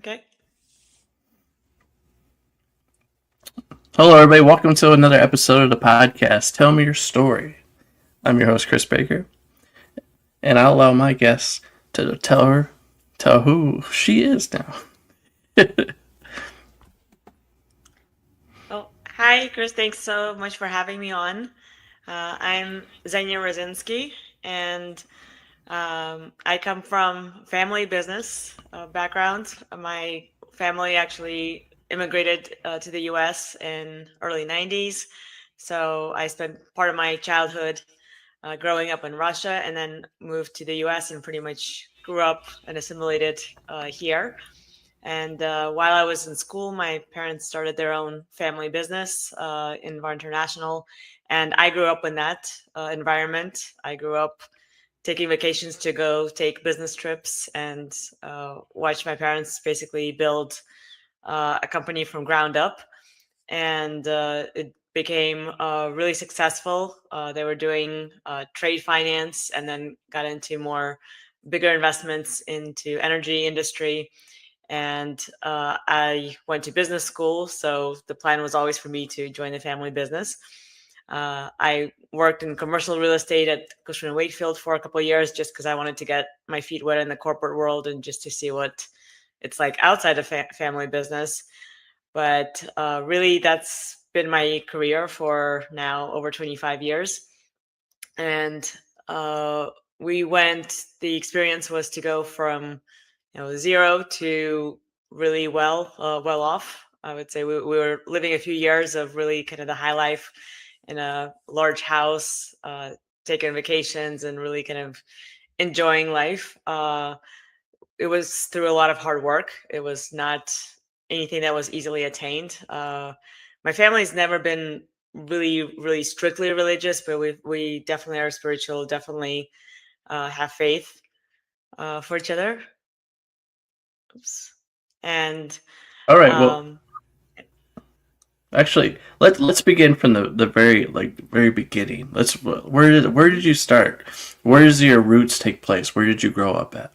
Okay. Hello, everybody. Welcome to another episode of the podcast. Tell me your story. I'm your host, Chris Baker, and I'll allow my guests to tell who she is now. Well, hi, Chris. Thanks so much for having me on. I'm Xenia Razinski, and I come from family business background. My family actually immigrated to the U.S. in early 90s, so I spent part of my childhood growing up in Russia, and then moved to the U.S. and pretty much grew up and assimilated here. And while I was in school, my parents started their own family business in Var International. And I grew up in that environment. I grew up taking vacations to go take business trips and watch my parents basically build a company from ground up. And it became really successful. They were doing trade finance and then got into more bigger investments into energy industry, and I went to business school, so the plan was always for me to join the family business. I worked in commercial real estate at Cushman & Wakefield for a couple of years just because I wanted to get my feet wet in the corporate world and just to see what it's like outside of family business. But really, that's been my career for now over 25 years. And we went, the experience was to go from zero to really well off. I would say we were living a few years of really kind of the high life in a large house, taking vacations and really kind of enjoying life. It was through a lot of hard work. It was not anything that was easily attained. My family's never been really strictly religious, but we definitely are spiritual. Definitely have faith for each other. Oops. And All right. Well, um, actually, let's begin from the very beginning. Where did you start? Where does your roots take place? Where did you grow up at?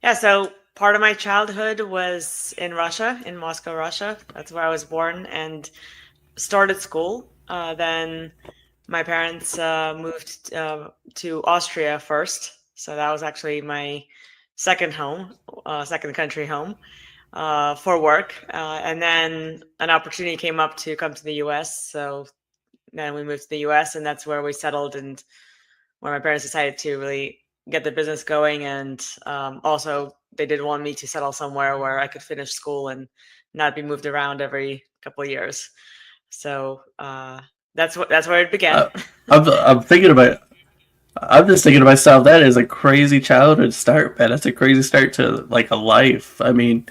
yeah, so part of my childhood was in Russia, in Moscow, Russia. That's where I was born and started school. Then my parents moved to Austria first. So that was actually my second home, second country home for work. And then an opportunity came up to come to the US. So then we moved to the US, and that's where we settled and where my parents decided to really get the business going. And also, they did want me to settle somewhere where I could finish school and not be moved around every couple of years. So that's where it began. Uh, I'm thinking about. I'm just thinking to myself, that is a crazy childhood start, man. That's a crazy start to like a life. I mean,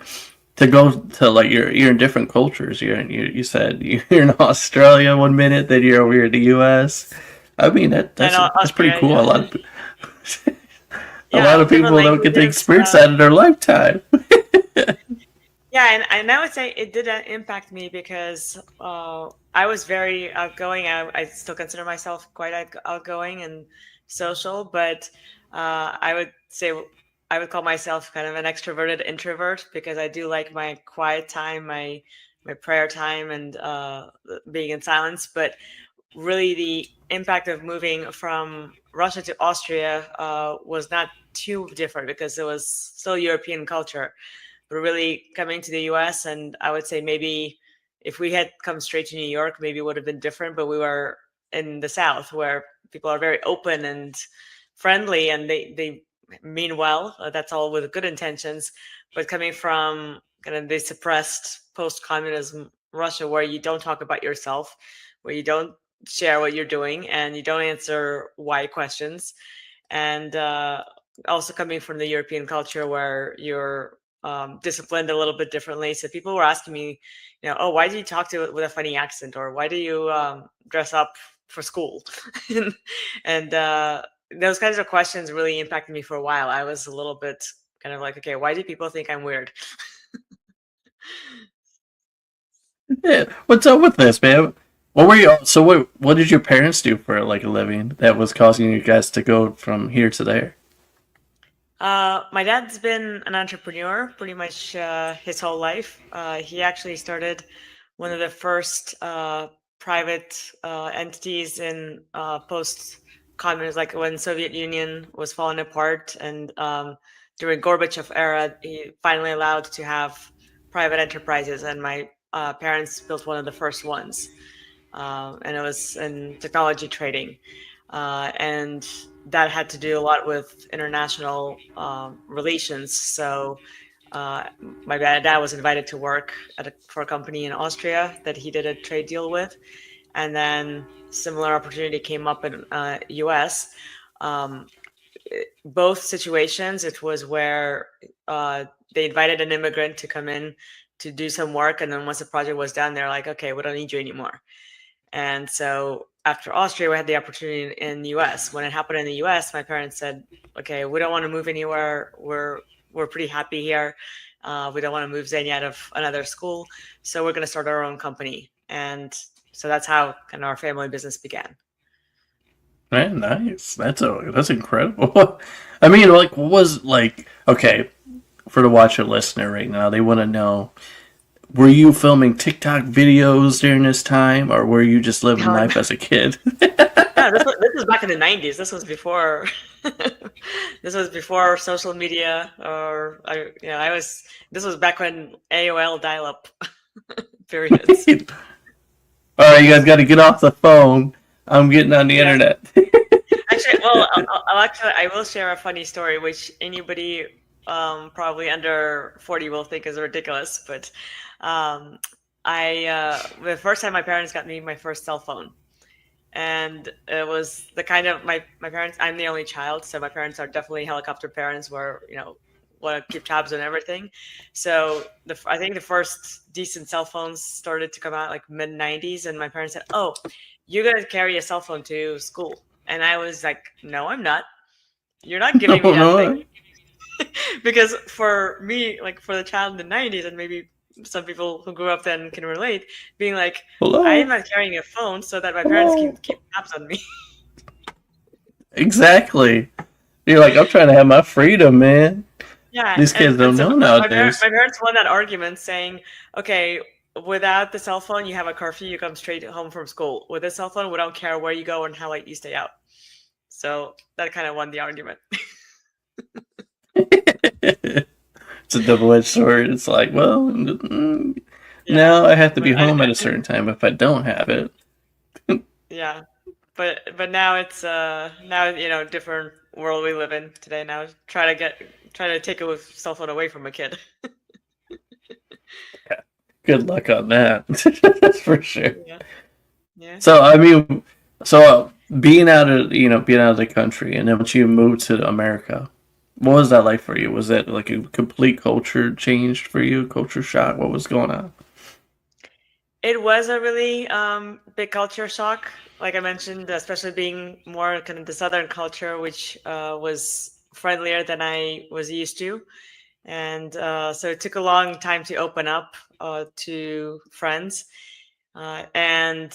to go to like you're in different cultures. You said you're in Australia one minute, then you're over here in the U.S. I mean And that's pretty Austria, cool. yeah, A yeah, lot all of different people don't get to languages. experience that in their lifetime. Yeah, and I would say it did impact me because I was very outgoing. I still consider myself quite outgoing and social, but I would say I would call myself kind of an extroverted introvert because I do like my quiet time, my prayer time, and being in silence. But really, the impact of moving from Russia to Austria was not too different because it was still European culture, but really coming to the US. And I would say maybe if we had come straight to New York, maybe it would have been different. But we were in the South where people are very open and friendly and they mean well. That's all with good intentions. But coming from kind of the suppressed post communism Russia, where you don't talk about yourself, where you don't share what you're doing, and you don't answer why questions, and also coming from the European culture where you're disciplined a little bit differently. So people were asking me, oh, why do you talk to with a funny accent, or why do you dress up for school? and those kinds of questions really impacted me for a while. I was a little bit kind of like, okay, why do people think I'm weird? Yeah, what's up with this, man? What were you? So what did your parents do for like a living that was causing you guys to go from here to there? My dad's been an entrepreneur pretty much his whole life. He actually started one of the first private entities in post-communism, like when Soviet Union was falling apart, and during Gorbachev era, he finally allowed to have private enterprises, and my parents built one of the first ones, and it was in technology trading, and that had to do a lot with international relations. So uh, my dad was invited to work for a company in Austria that he did a trade deal with, and then similar opportunity came up in U.S. Um, Both situations, it was where they invited an immigrant to come in to do some work, and then once the project was done, they're like, "Okay, we don't need you anymore." And so after Austria, we had the opportunity in the US. When it happened in the US, my parents said, "Okay, we don't want to move anywhere. We're pretty happy here. We don't want to move Xenia out of another school, so we're going to start our own company." And so that's how kind of our family business began. Man, nice. That's incredible. I mean, like, what was like? Okay, for the watcher listener right now, they want to know: were you filming TikTok videos during this time, or were you just living No, life as a kid? no, this was back in the 90s. This was before this was before social media, or I was this was back when AOL dial-up periods. All right, you guys got to get off the phone. I'm getting on the Yes. internet. Actually, well, I will share a funny story, which anybody probably under 40 will think is ridiculous. But um, the first time my parents got me my first cell phone, and it was the kind of my parents. I'm the only child, so my parents are definitely helicopter parents, where want to keep tabs on everything. So I think the first decent cell phones started to come out like mid 90s, and my parents said, "Oh, you're gonna carry a cell phone to school." And I was like, "No, I'm not. You're not giving me Oh that thing." no! Because for me, like for the child in the 90s, and maybe some people who grew up then can relate, being like, I am Hello, not carrying a phone so that my parents can hello. keep tabs on me. Exactly. You're like, I'm trying to have my freedom, man. Yeah, These kids and don't so know my nowadays. parents won that argument, saying, "Okay, without the cell phone, you have a curfew. You come straight home from school. With a cell phone, we don't care where you go and how late you stay out." So that kind of won the argument. It's a double-edged sword. It's like, well, Yeah, now I have to but be home at a certain time if I don't have it. yeah, but now it's now different world we live in today. Now try to take a cell phone away from a kid. Good luck on that. That's for sure. Yeah, yeah. So I mean, so being out of being out of the country, and then once you moved to America, what was that like for you? Was it like a complete culture change for you? Culture shock? What was going on? It was a really big culture shock, like I mentioned, especially being more kind of the Southern culture, which was friendlier than I was used to. And so it took a long time to open up to friends. And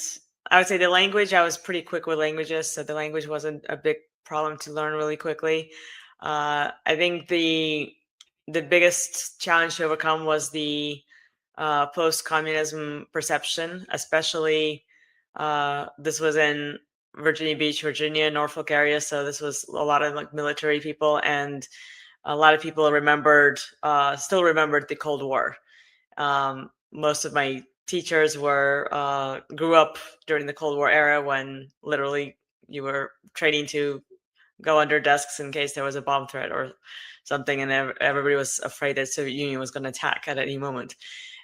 I would say the language, I was pretty quick with languages, so the language wasn't a big problem to learn really quickly. I think the biggest challenge to overcome was the post-communism perception, especially this was in Virginia Beach, Virginia, Norfolk area. So this was a lot of like military people, and a lot of people still remembered the Cold War. Most of my teachers were grew up during the Cold War era, when literally you were training to go under desks in case there was a bomb threat or something, and everybody was afraid that Soviet Union was going to attack at any moment.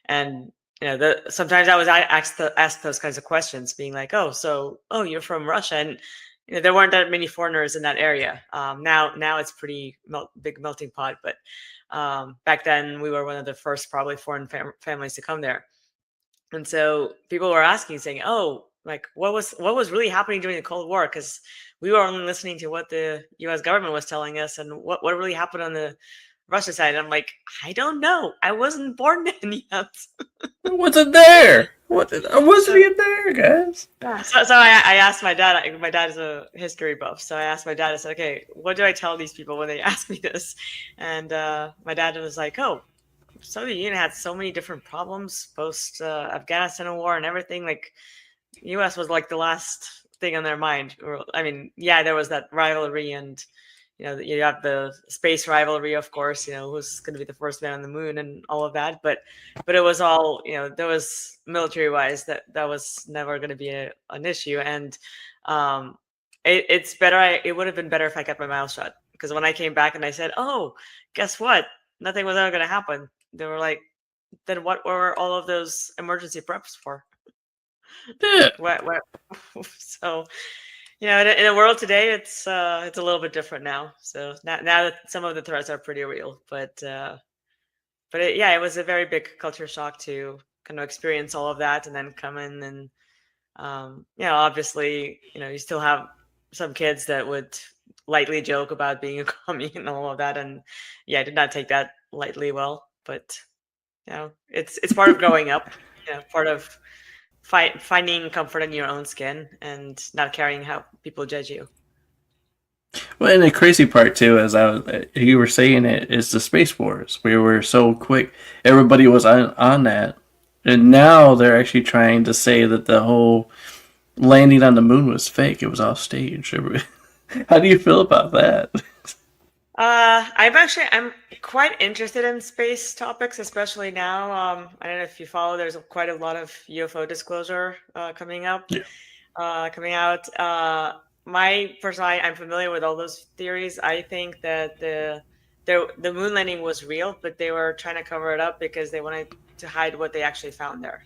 And sometimes I was asked those kinds of questions, being like, "Oh, you're from Russia," and there weren't that many foreigners in that area. Now it's pretty big melting pot, but back then we were one of the first probably foreign families to come there. And so people were asking, saying, "Oh, like what was really happening during the Cold War?" Because we were only listening to what the U.S. government was telling us, and what really happened on Russia side. I'm like, I don't know. I wasn't born then yet. What's in there? I wasn't So even there, guys. yeah, so I asked my dad. My dad is a history buff, so I asked my dad. I said, "Okay, what do I tell these people when they ask me this?" And my dad was like, "Oh, Soviet Union had so many different problems post Afghanistan war and everything. Like, U.S. was like the last thing on their mind. Or, I mean, yeah, there was that rivalry, and you have the space rivalry, of course. Who's going to be the first man on the moon and all of that. But it was all there was military wise that was never going to be an issue, and um, it's better. It would have been better if I kept my mouth shut, because when I came back and I said, "Oh, guess what? Nothing was ever going to happen." They were like, "Then what were all of those emergency preps for?" Yeah. What? So in a world today, it's a little bit different now. So now that some of the threats are pretty real, yeah, it was a very big culture shock to kind of experience all of that, and then come in and obviously, you still have some kids that would lightly joke about being a commie and all of that, and yeah, I did not take that lightly well, but it's part of growing up, part of finding comfort in your own skin and not caring how people judge you. Well, and the crazy part too, as you were saying it, is the space wars. We were so quick; everybody was on that, and now they're actually trying to say that the whole landing on the moon was fake. It was all staged. How do you feel about that? I'm quite interested in space topics, especially now. I don't know if you follow. There's quite a lot of UFO disclosure Yeah. coming out. My personal, I'm familiar with all those theories. I think that the moon landing was real, but they were trying to cover it up because they wanted to hide what they actually found there.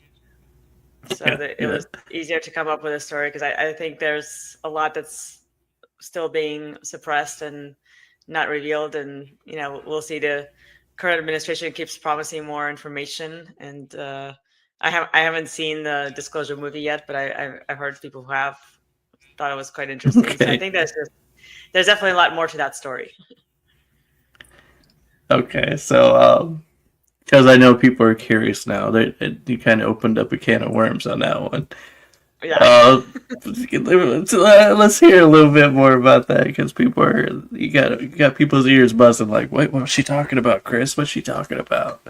So Yeah. that it Yeah. was easier to come up with a story, because I think there's a lot that's still being suppressed and not revealed. And we'll see. The current administration keeps promising more information, and I haven't seen the disclosure movie yet, but I've heard people who have thought it was quite interesting. So I Okay. think there's definitely a lot more to that story. Okay. So, because I know people are curious now, you kind of opened up a can of worms on that one. Yeah. Uh, let's hear a little bit more about that because people are you got people's ears buzzing like, wait, what's she talking about, Chris? What's she talking about?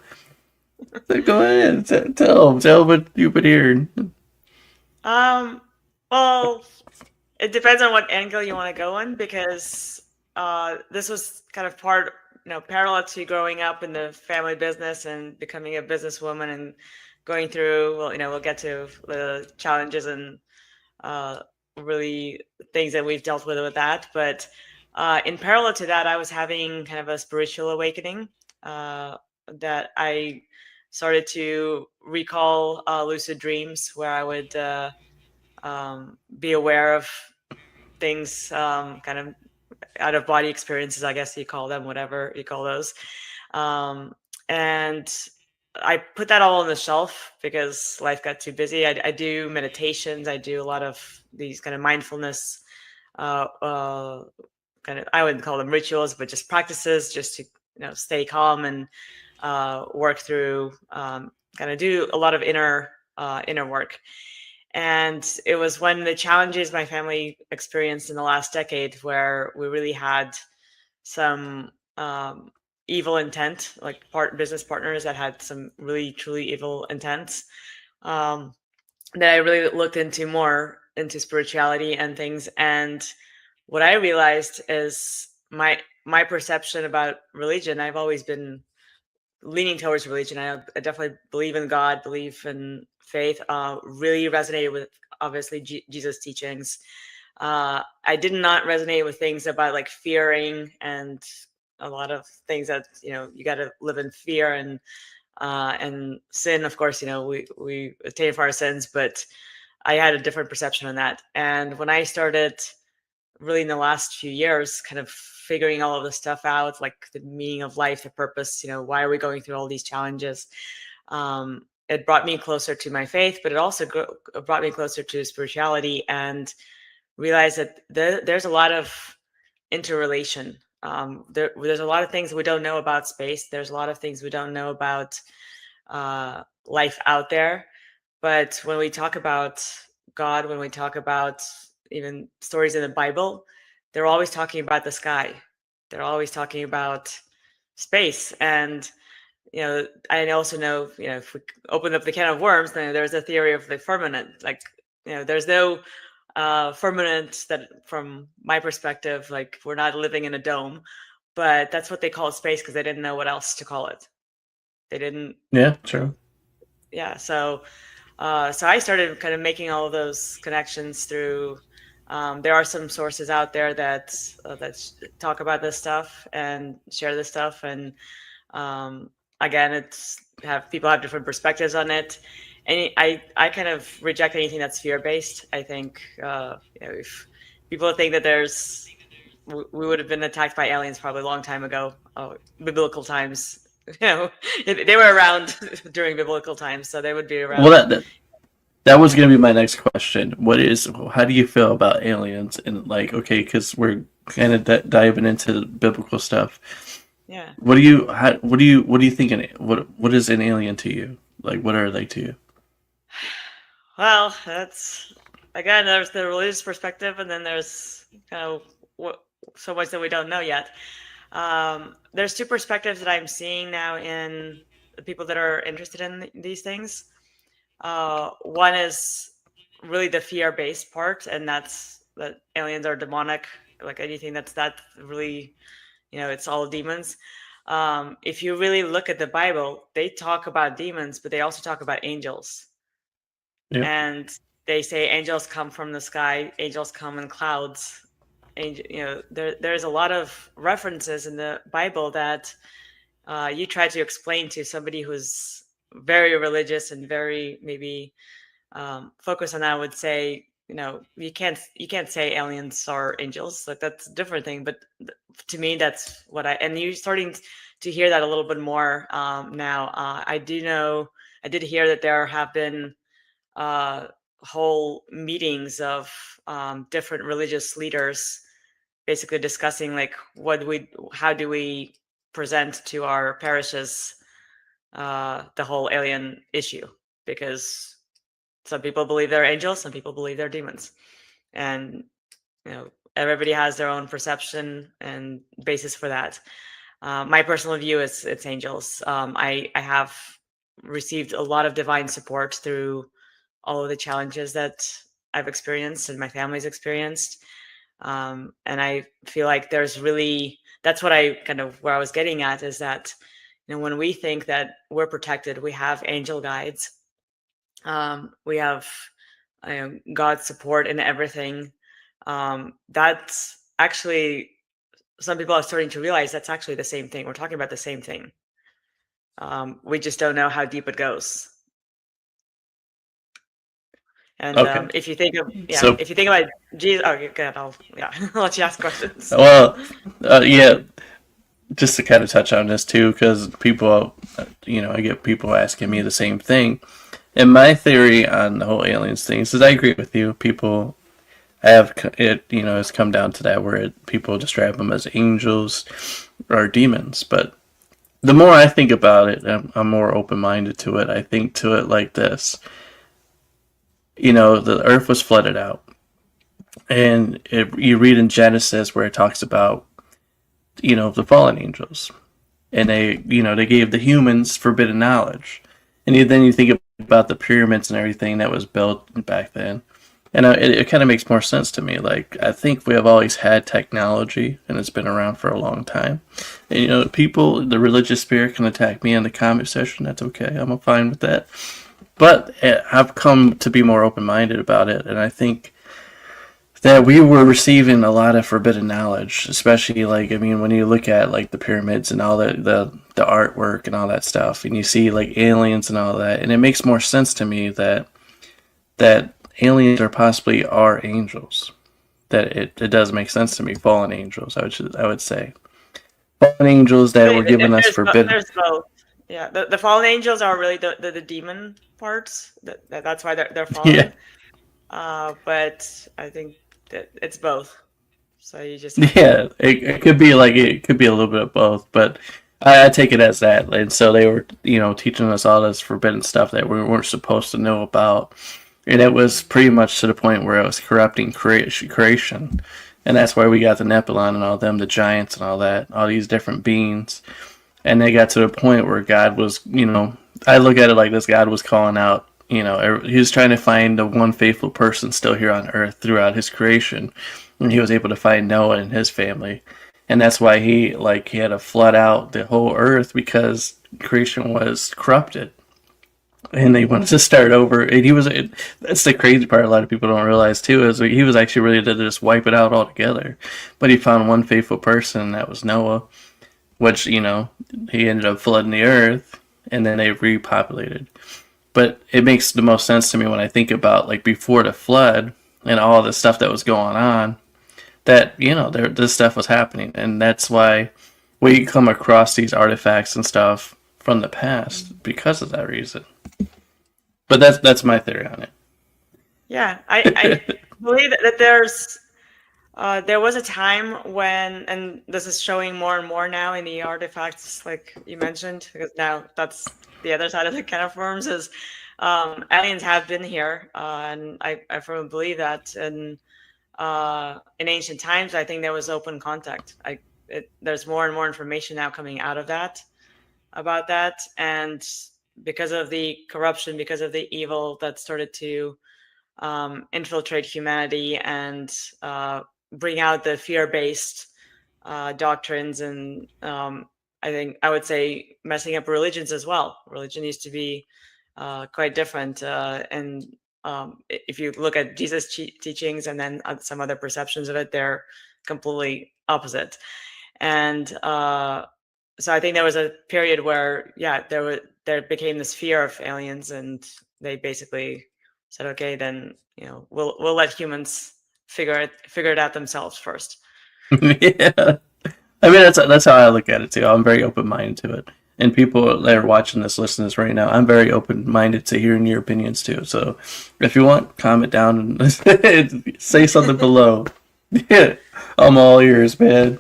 So go ahead, tell them what you've been hearing. Um. Well, it depends on what angle you want to go in, because this was kind of parallel to growing up in the family business and becoming a businesswoman and going through, well, we'll get to the challenges and uh, really things that we've dealt with that. But in parallel to that, I was having kind of a spiritual awakening, uh, that I started to recall lucid dreams where I would be aware of things, kind of out of body experiences, I guess you call them, whatever you call those. Um, and I put that all on the shelf because life got too busy. I do meditations. I do a lot of these kind of mindfulness, kind of, I wouldn't call them rituals, but just practices, just to stay calm and work through, kind of do a lot of inner work. And it was when the challenges my family experienced in the last decade, where we really had some evil intent, like business partners that had some really truly evil intents, um, that I really looked into more into spirituality and things. And what I realized is my perception about religion. I've always been leaning towards religion. I definitely believe in God, believe in faith. Really resonated with, obviously, Jesus' teachings. I did not resonate with things about like fearing and a lot of things that you got to live in fear, and sin. Of course, we attain for our sins, but I had a different perception on that. And when I started, really in the last few years, kind of figuring all of this stuff out, like the meaning of life, the purpose, why are we going through all these challenges? It brought me closer to my faith, but it also brought me closer to spirituality, and realized that there's a lot of interrelation There's a lot of things we don't know about space. There's a lot of things we don't know about life out there. But when we talk about God, when we talk about even stories in the Bible, they're always talking about the sky. They're always talking about space. And, I also know, if we open up the can of worms, then there's a theory of the firmament. Like, there's no firmament that, from my perspective, like we're not living in a dome, but that's what they call space because they didn't know what else to call it. They didn't, Yeah, you know, true. yeah. So I started kind of making all of those connections through. There are some sources out there that talk about this stuff and share this stuff, and um, again, it's have people have different perspectives on it. And I kind of reject anything that's fear based. I think if people think that we would have been attacked by aliens probably a long time ago, biblical times. They were around during biblical times, so they would be Well, around. that was going to be my next question. How do you feel about aliens? And like, okay, because we're kind of diving into biblical stuff. Yeah. What do you think? What is an alien to you? Like, what are they to you? Well, that's again, there's the religious perspective, and then there's kind of what so much that we don't know yet. There's two perspectives that I'm seeing now in the people that are interested in these things. One is really the fear-based part, and that's that aliens are demonic, like anything that's that really, it's all demons. If you really look at the Bible, they talk about demons, but they also talk about angels, Yep. and they say angels come from the sky, angels come in clouds. Angel, there's a lot of references in the Bible that you try to explain to somebody who's very religious and very maybe focused on that would say, you can't say aliens are angels. Like that's a different thing. But to me, that's what and you're starting to hear that a little bit more now. I did hear that there have been uh, whole meetings of different religious leaders basically discussing like how do we present to our parishes the whole alien issue, because some people believe they're angels, some people believe they're demons, and everybody has their own perception and basis for that. My personal view is it's angels. I have received a lot of divine support through all of the challenges that I've experienced and my family's experienced. And I feel like there's really that's what I kind of where I was getting at is that when we think that we're protected, we have angel guides, we have God's support in everything. That's actually some people are starting to realize that's actually the same thing. We're talking about the same thing. We just don't know how deep it goes. And Okay. So, if you think about Jesus, oh, good, I'll let you ask questions. well, yeah, just to kind of touch on this too, because I get people asking me the same thing. And my theory on the whole aliens thing is I agree with you. People have it, has come down to that where people describe them as angels or demons. But the more I think about it, I'm more open minded to it. I think to it like this. The earth was flooded out. And you read in Genesis where it talks about, the fallen angels. And they gave the humans forbidden knowledge. And then you think about the pyramids and everything that was built back then. And it kind of makes more sense to me. Like, I think we have always had technology, and it's been around for a long time. And, the religious spirit can attack me in the comment section. That's okay. I'm fine with that. But I've come to be more open minded about it. And I think that we were receiving a lot of forbidden knowledge, especially like when you look at like the pyramids and all the artwork and all that stuff, and you see like aliens and all that, and it makes more sense to me that aliens are possibly our angels. That it does make sense to me, fallen angels. I would say fallen angels that were given us forbidden. There's both. Yeah, the fallen angels are really the demon parts. That's why they're Yeah. fallen. But I think that it's both. So you just have to. Yeah, it could be like it could be a little bit of both, but I take it as that. And so they were, teaching us all this forbidden stuff that we weren't supposed to know about, and it was pretty much to the point where it was corrupting creation, and that's why we got the Nephilim and all them, the giants and all that, all these different beings, and they got to the point where God was, I look at it like this: God was calling out. He was trying to find the one faithful person still here on earth throughout his creation, and he was able to find Noah and his family, and that's why he had to flood out the whole earth because creation was corrupted, and they wanted to start over. And that's the crazy part. A lot of people don't realize too is he was actually ready to just wipe it out altogether, but he found one faithful person, and that was Noah, which he ended up flooding the earth, and then they repopulated. But it makes the most sense to me when I think about like before the flood and all the stuff that was going on, that this stuff was happening, and that's why we come across these artifacts and stuff from the past because of that reason. But that's my theory on Yeah, I it. believe that there was a time when, and this is showing more and more now in the artifacts, like you mentioned, because now that's the other side of the can of worms is aliens have been here, and I firmly believe that. And in ancient times, I think there was open contact. There's more and more information now coming out of that about that, and because of the corruption, because of the evil that started to infiltrate humanity and bring out the fear-based doctrines, and I think I would say messing up religions as well. Religion used to be quite different, and if you look at Jesus' teachings and then some other perceptions of it, they're completely opposite. And so I think there was a period where, yeah, there became this fear of aliens, and they basically said, okay, then we'll let humans figure it out themselves first. Yeah, I mean that's how I look at it too. I'm very open minded to it, and people that are watching this, listening to this right now, I'm very open minded to hearing your opinions too. So if you want, comment down and say something below. Yeah, I'm all ears, man.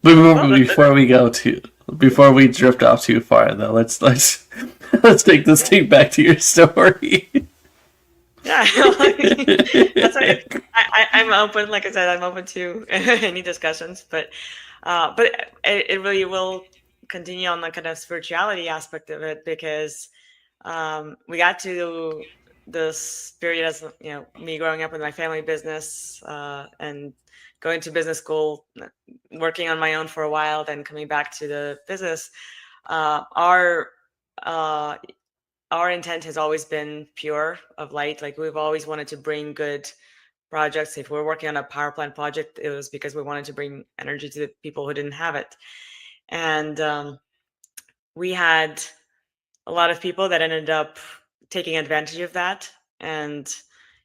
Well, Before we go to before we drift off too far, though, let's let's take this thing back to your story. yeah, that's why I'm open. Like I said, I'm open to any discussions, but it really will continue on the kind of spirituality aspect of it, because we got to this period as me growing up in my family business, and going to business school, working on my own for a while, then coming back to the business. Uh, our uh, our intent has always been pure of light. Like, we've always wanted to bring good projects. If we're working on a power plant project, it was because we wanted to bring energy to the people who didn't have it. And we had a lot of people that ended up taking advantage of that and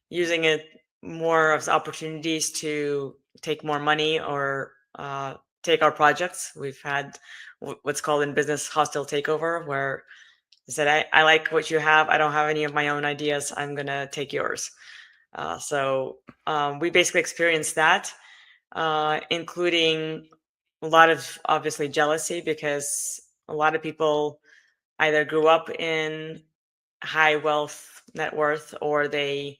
using it more as opportunities to take more money, or take our projects. We've had what's called in business hostile takeover, where they said, I like what you have. I don't have any of my own ideas. I'm going to take yours. So we basically experienced that, including a lot of obviously jealousy, because a lot of people either grew up in high wealth net worth, or they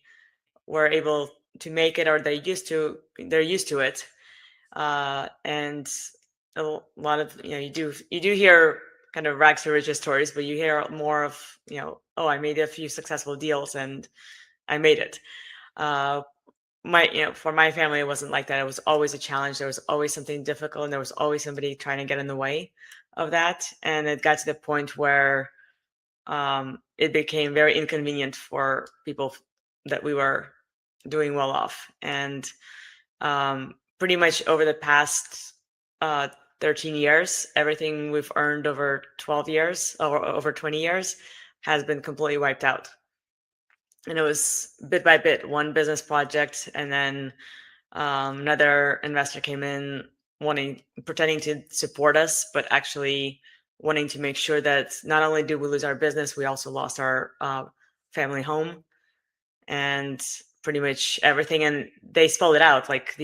were able to make it, or they're used to it. And a lot of, you do hear kind of rags to riches stories, but you hear more of, oh, I made a few successful deals and I made it. uh for my family, it wasn't like that. It was always a challenge. There was always something difficult, and there was always somebody trying to get in the way of that. And it got to the point where it became very inconvenient for people that we were doing well off. And pretty much over the past uh, 13 years, everything we've earned over 12 years or over 20 years has been completely wiped out. And it was bit by bit, one business project, and then another investor came in, pretending to support us, but actually wanting to make sure that not only do we lose our business, we also lost our family home and pretty much everything. And they spelled it out, like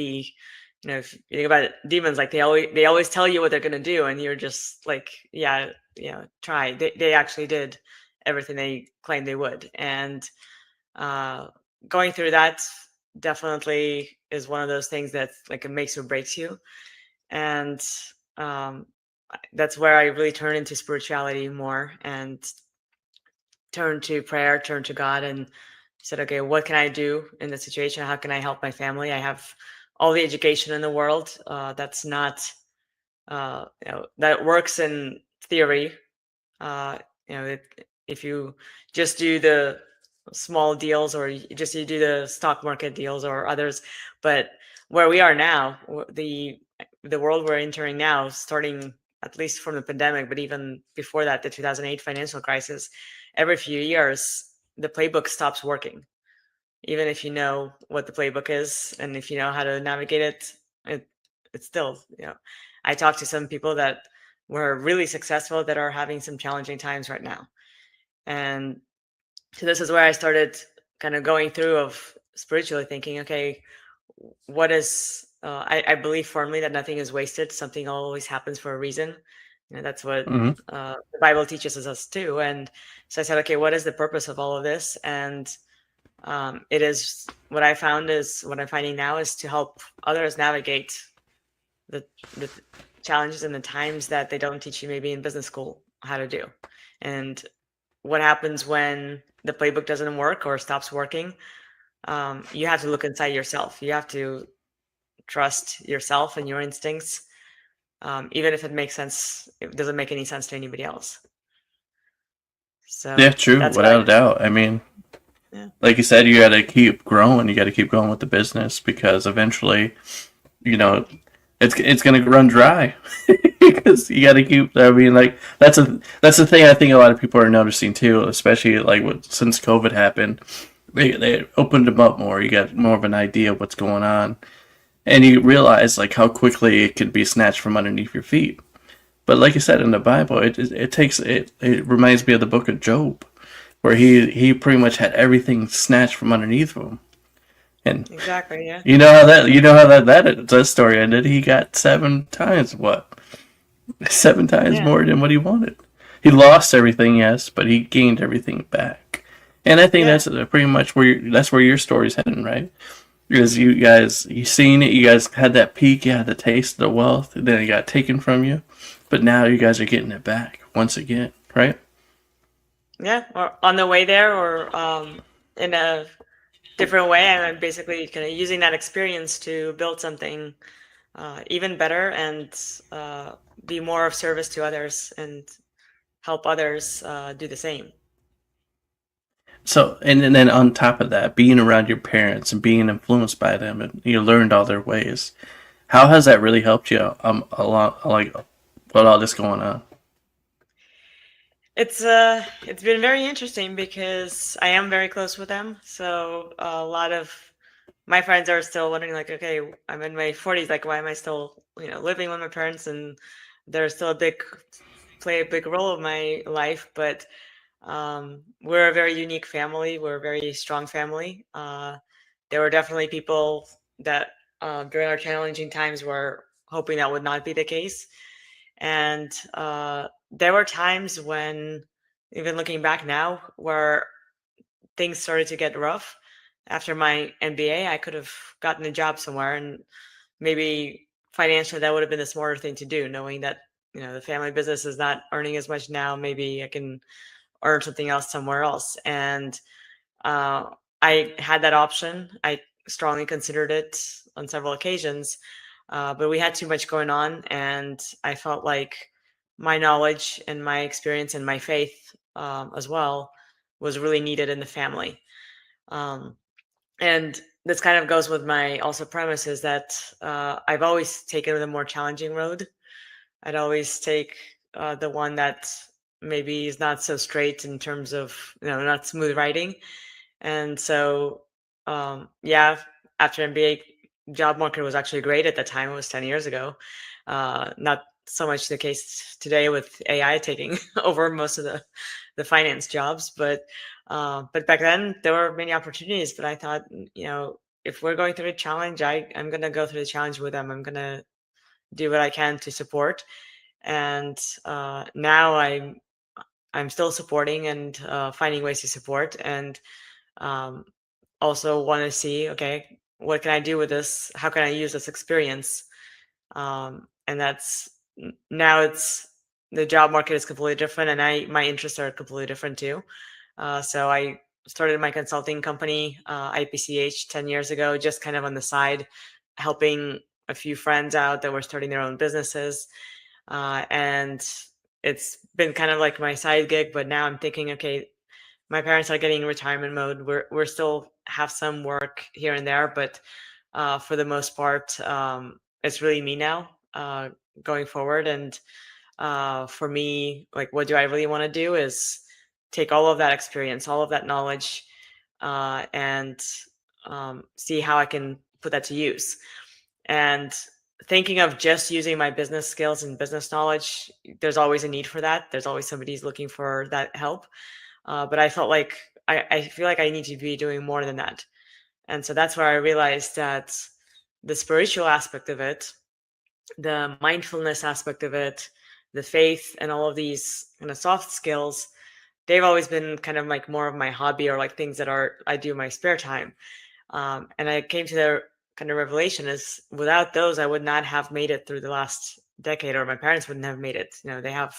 if you think about it, demons, like they always tell you what they're gonna do, and you're just like, yeah, try. They actually did everything they claimed they would, and uh, going through that definitely is one of those things that like it makes or breaks you, and um, that's where I really turn into spirituality more and turn to prayer, turn to God, and said, okay, what can I do in this situation? How can I help my family? I have all the education in the world. That's not, that works in theory. Uh, if you just do the small deals, or you do the stock market deals or others, but where we are now, the world we're entering now, starting at least from the pandemic, but even before that, the 2008 financial crisis, every few years the playbook stops working. Even if you know what the playbook is and if you know how to navigate it, it's still, I talked to some people that were really successful that are having some challenging times right now. And so this is where I started kind of going through of spiritually thinking, okay, what is I believe firmly that nothing is wasted. Something always happens for a reason. That's what Hmm. the Bible teaches us too. And so I said, okay, what is the purpose of all of this? And it is what I found is what I'm finding now is to help others navigate the challenges and the times that they don't teach you maybe in business school how to do. And what happens when the playbook doesn't work or stops working? You have to look inside yourself. You have to trust yourself and your instincts, even if it makes sense. It doesn't make any sense to anybody else. Yeah, So true, that's what I. without a doubt. I mean, Yeah. like you said, you got to keep growing. You got to keep going with the business because eventually, you know, it's gonna run dry because you got to keep. I mean, like that's the thing I think a lot of people are noticing too, especially like since COVID happened. They opened them up more. You got more of an idea of what's going on, and you realize like how quickly it can be snatched from underneath your feet. But like you said in the Bible, it takes it. It reminds me of the book of Job, where he pretty much had everything snatched from underneath him. And Exactly. Yeah. you know how that story ended. He got 7 times what? 7 times Yeah. more than what he wanted. He lost everything, yes, but he gained everything back. And I think Yeah. that's pretty much that's where your story's heading, right? Because you seen it, you guys had that peak, you had the taste of the wealth, and then it got taken from you, but now you guys are getting it back once again, right? Yeah. Or on the way there, or in a different way. And I'm basically kind of using that experience to build something even better and uh, be more of service to others and help others do the same. So, and then on top of that, being around your parents and being influenced by them, and you learned all their ways. How has that really helped you? A lot, like with all this going on. It's been very interesting because I am very close with them. So a lot of my friends are still wondering, like, okay, I'm in my 40s, like, why am I still, living with my parents? And they're still play a big role of my life. But we're a very unique family. We're a very strong family. There were definitely people that during our challenging times were hoping that would not be the case. And there were times when, even looking back now, where things started to get rough. After my MBA, I could have gotten a job somewhere, and maybe financially that would have been the smarter thing to do, knowing that the family business is not earning as much now. Maybe I can earn something else somewhere else. And uh, I had that option. I strongly considered it on several occasions, but we had too much going on, and I felt like my knowledge and my experience and my faith as well was really needed in the family. Um, and this kind of goes with my also premise is that I've always taken the more challenging road. I'd always take the one that maybe is not so straight in terms of not smooth riding. And so yeah, after MBA, job market was actually great at the time. It was 10 years ago. Not so much the case today with AI taking over most of the finance jobs, but back then there were many opportunities. But I thought, if we're going through a challenge, I'm gonna go through the challenge with them. I'm gonna do what I can to support. And now I'm still supporting and finding ways to support, and um, also want to see, okay, what can I do with this? How can I use this experience? And that's now it's the job market is completely different, and my interests are completely different too. So I started my consulting company, IPCH, 10 years ago, just kind of on the side, helping a few friends out that were starting their own businesses. And it's been kind of like my side gig, but now I'm thinking, okay, my parents are getting in retirement mode. We're still have some work here and there, but for the most part, it's really me now going forward. And for me, like, what do I really want to do is take all of that experience, all of that knowledge, and see how I can put that to use. And thinking of just using my business skills and business knowledge, there's always a need for that. There's always somebody's looking for that help. But I felt like I feel like I need to be doing more than that. And so that's where I realized that the spiritual aspect of it, the mindfulness aspect of it, the faith, and all of these kind of soft skills, they've always been kind of like more of my hobby, or like things that are I do in my spare time. And I came to the kind of revelation is without those, I would not have made it through the last decade, or my parents wouldn't have made it. They have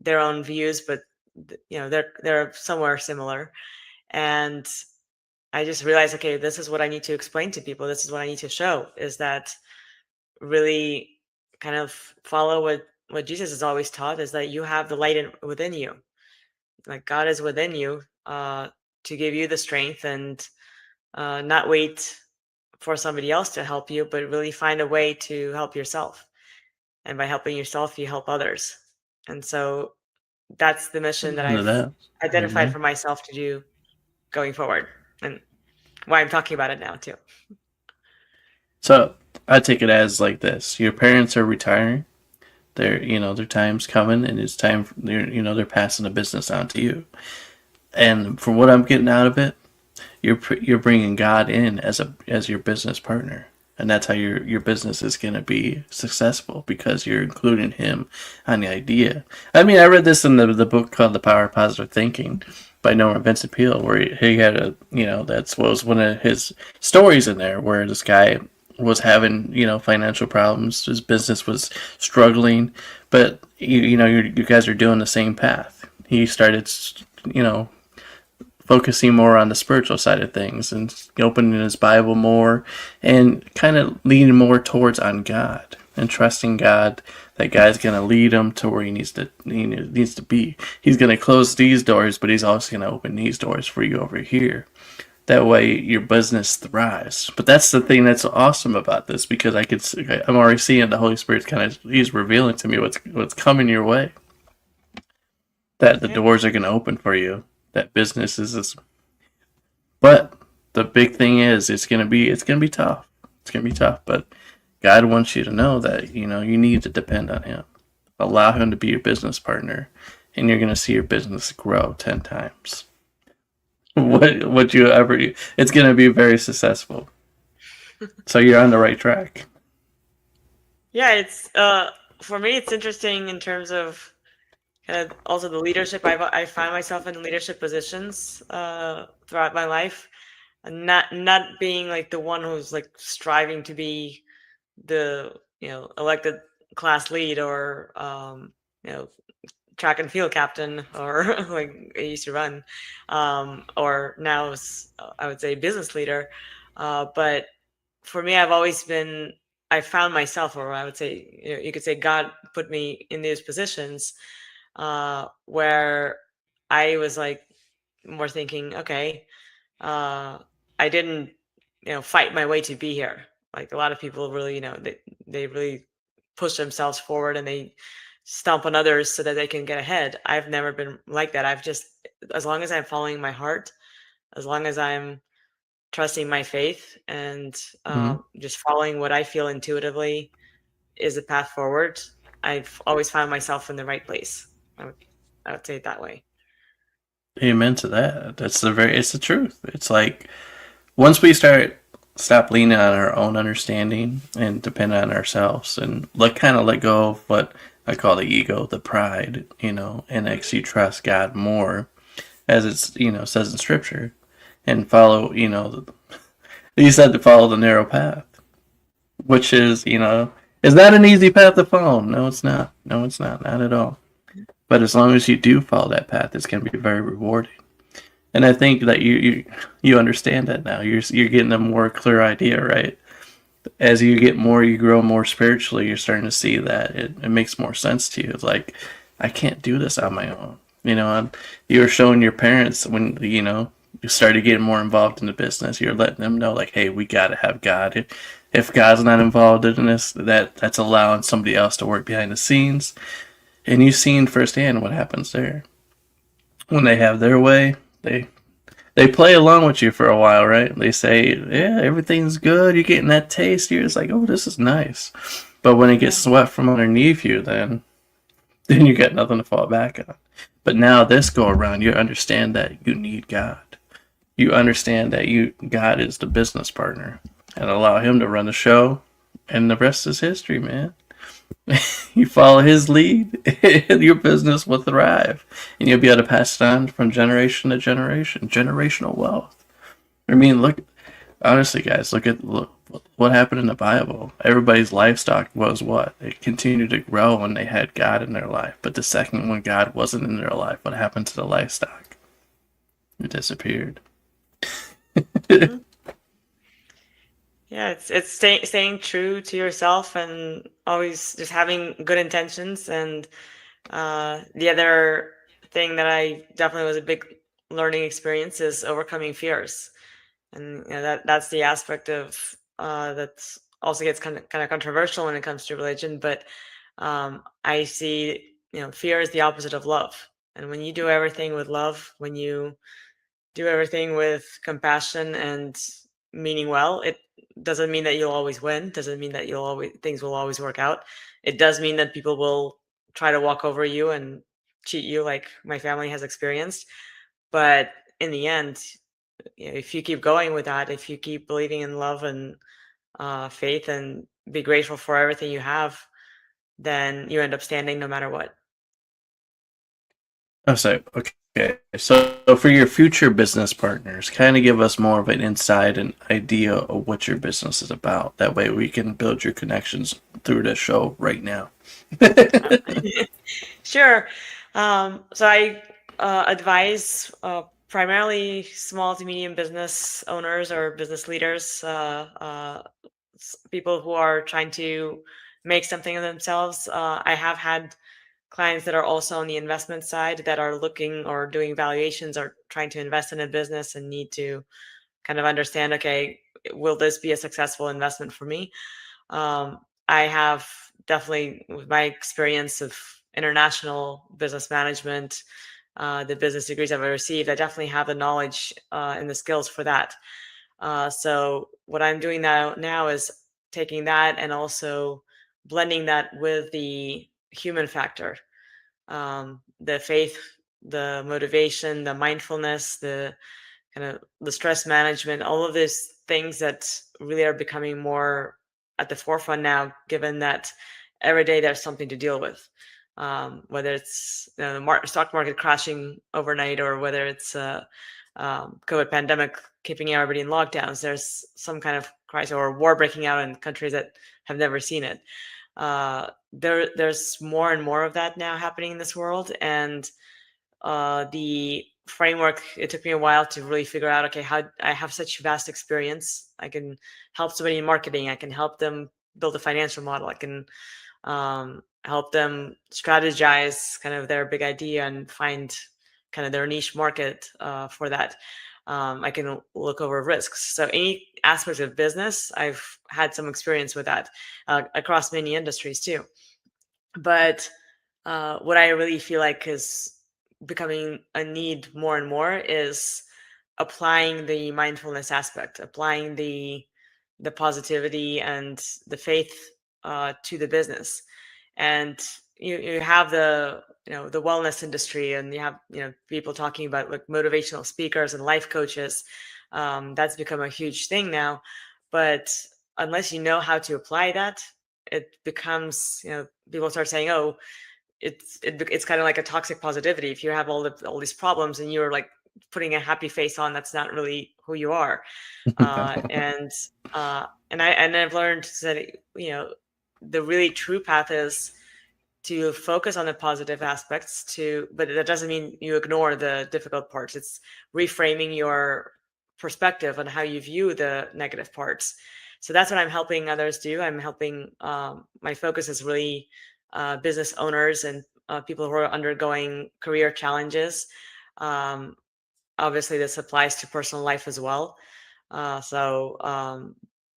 their own views, but they're somewhere similar. And I just realized, okay, this is what I need to explain to people. This is what I need to show, is that really kind of follow what Jesus has always taught, is that you have the light within you. Like, God is within you, to give you the strength, and not wait for somebody else to help you, but really find a way to help yourself. And by helping yourself, you help others. And so that's the mission that Amen to I've that. identified Amen. for myself to do going forward, and why I'm talking about it now too. So I take it as like this: your parents are retiring. Their time's coming, and it's time. They're passing the business on to you. And from what I'm getting out of it, you're bringing God in as your business partner, and that's how your business is going to be successful, because you're including Him on the idea. I mean, I read this in the book called The Power of Positive Thinking by Norman Vincent Peale, where he had that's what was one of his stories in there, where this guy was having financial problems, his business was struggling, but you guys are doing the same path. He started you know focusing more on the spiritual side of things and opening his Bible more and kind of leaning more towards on God and trusting God that God's going to lead him to where he needs to be. He's going to close these doors, but he's also going to open these doors for you over here. That way your business thrives. But that's the thing that's awesome about this, because I'm already seeing the Holy Spirit's he's revealing to me what's coming your way. That the Okay. doors are going to open for you. That business is. But the big thing is, it's gonna be tough. It's gonna be tough. But God wants you to know that you need to depend on Him. Allow Him to be your business partner, and you're gonna see your business grow 10 times. What you ever? It's gonna be very successful. So you're on the right track. Yeah, it's for me, it's interesting in terms of kind of also the leadership. I find myself in leadership positions throughout my life, and not being like the one who's like striving to be the elected class lead, or you know track and field captain, or like I used to run, or now is I would say business leader. But for me, I found myself, or I would say, you could say God put me in these positions where I was like more thinking, okay, uh, I didn't, fight my way to be here. Like a lot of people really, they really push themselves forward, and they stomp on others so that they can get ahead. I've never been like that. As long as I'm following my heart, as long as I'm trusting my faith, and Mm-hmm. just following what I feel intuitively is the path forward, I've always found myself in the right place. I would, I would say it that way. Amen to that. It's the truth. It's like once we start. stop leaning on our own understanding and depend on ourselves and let go of what I call the ego, the pride, and actually trust God more, as it's says in Scripture, and follow He said to follow the narrow path, which is not an easy path to follow. No, it's not. No, it's not at all. But as long as you do follow that path, it's going to be very rewarding. And I think that you understand that now. You're getting a more clear idea, right? As you get more, you grow more spiritually. You're starting to see that it makes more sense to you. It's like I can't do this on my own. You were showing your parents when you started getting more involved in the business. You're letting them know, like, hey, we got to have God. If God's not involved in this, that's allowing somebody else to work behind the scenes. And you've seen firsthand what happens there when they have their way. They play along with you for a while, right? They say, yeah, everything's good. You're getting that taste. You're just like, oh, this is nice. But when it gets Yeah. swept from underneath you, then you got nothing to fall back on. But now this go around, you understand that you need God. You understand that God is the business partner, and allow Him to run the show, and the rest is history, man. You follow His lead, and your business will thrive, and you'll be able to pass it on from generation to generation, generational wealth. I mean, look, honestly, guys, look what happened in the Bible. Everybody's livestock was what? It continued to grow when they had God in their life. But the second when God wasn't in their life, what happened to the livestock? It disappeared. Hmm. Yeah, it's staying true to yourself and always just having good intentions. And the other thing that I definitely was a big learning experience is overcoming fears. And that's the aspect of that also gets kind of controversial when it comes to religion. But I see fear is the opposite of love. And when you do everything with love, when you do everything with compassion and meaning well, it doesn't mean that you'll always win, doesn't mean that you'll always things will always work out. It does mean that people will try to walk over you and cheat you, like my family has experienced. But in the end, if you keep going with that, if you keep believing in love and faith and be grateful for everything you have, then you end up standing no matter what. Oh, so okay. So for your future business partners, kind of give us more of an insight and idea of what your business is about. That way, we can build your connections through the show right now. Uh, Sure. So I advise primarily small to medium business owners or business leaders, people who are trying to make something of themselves. I have had clients that are also on the investment side that are looking or doing valuations or trying to invest in a business and need to kind of understand, okay, will this be a successful investment for me? I have definitely, with my experience of international business management, the business degrees I've received, I definitely have the knowledge and the skills for that. So what I'm doing now is taking that and also blending that with the human factor, the faith, the motivation, the mindfulness, the kind of the stress management, all of these things that really are becoming more at the forefront now, given that every day there's something to deal with. Whether it's the stock market crashing overnight or whether it's COVID pandemic keeping everybody in lockdowns, there's some kind of crisis or war breaking out in countries that have never seen it. There's more and more of that now happening in this world, and the framework, it took me a while to really figure out, okay, how I have such vast experience, I can help somebody in marketing, I can help them build a financial model, I can help them strategize kind of their big idea and find kind of their niche market for that. I can look over risks, so any aspects of business I've had some experience with that, across many industries too. But what I really feel like is becoming a need more and more is applying the mindfulness aspect, applying the positivity and the faith to the business. And you have the wellness industry, and you have people talking about like motivational speakers and life coaches. That's become a huge thing now. But unless you know how to apply that, it becomes, people start saying, "Oh, it's kind of like a toxic positivity. If you have all these problems and you're like putting a happy face on, that's not really who you are." And I've learned that the really true path is to focus on the positive aspects, but that doesn't mean you ignore the difficult parts. It's reframing your perspective on how you view the negative parts. So that's what I'm helping others do. I'm helping, my focus is really business owners and people who are undergoing career challenges. um, Obviously this applies to personal life as well.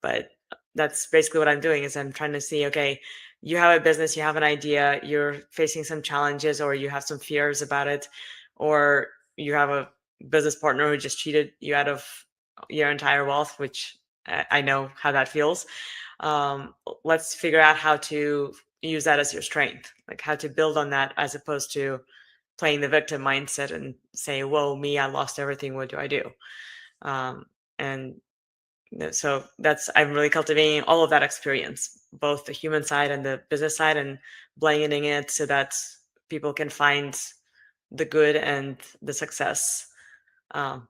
But that's basically what I'm doing, is I'm trying to see, okay, you have a business, you have an idea, you're facing some challenges, or you have some fears about it, or you have a business partner who just cheated you out of your entire wealth, which I know how that feels. Let's figure out how to use that as your strength, like how to build on that, as opposed to playing the victim mindset and say, "Whoa, me, I lost everything. What do I do?" And so that's I'm really cultivating all of that experience, both the human side and the business side, and blending it so that people can find the good and the success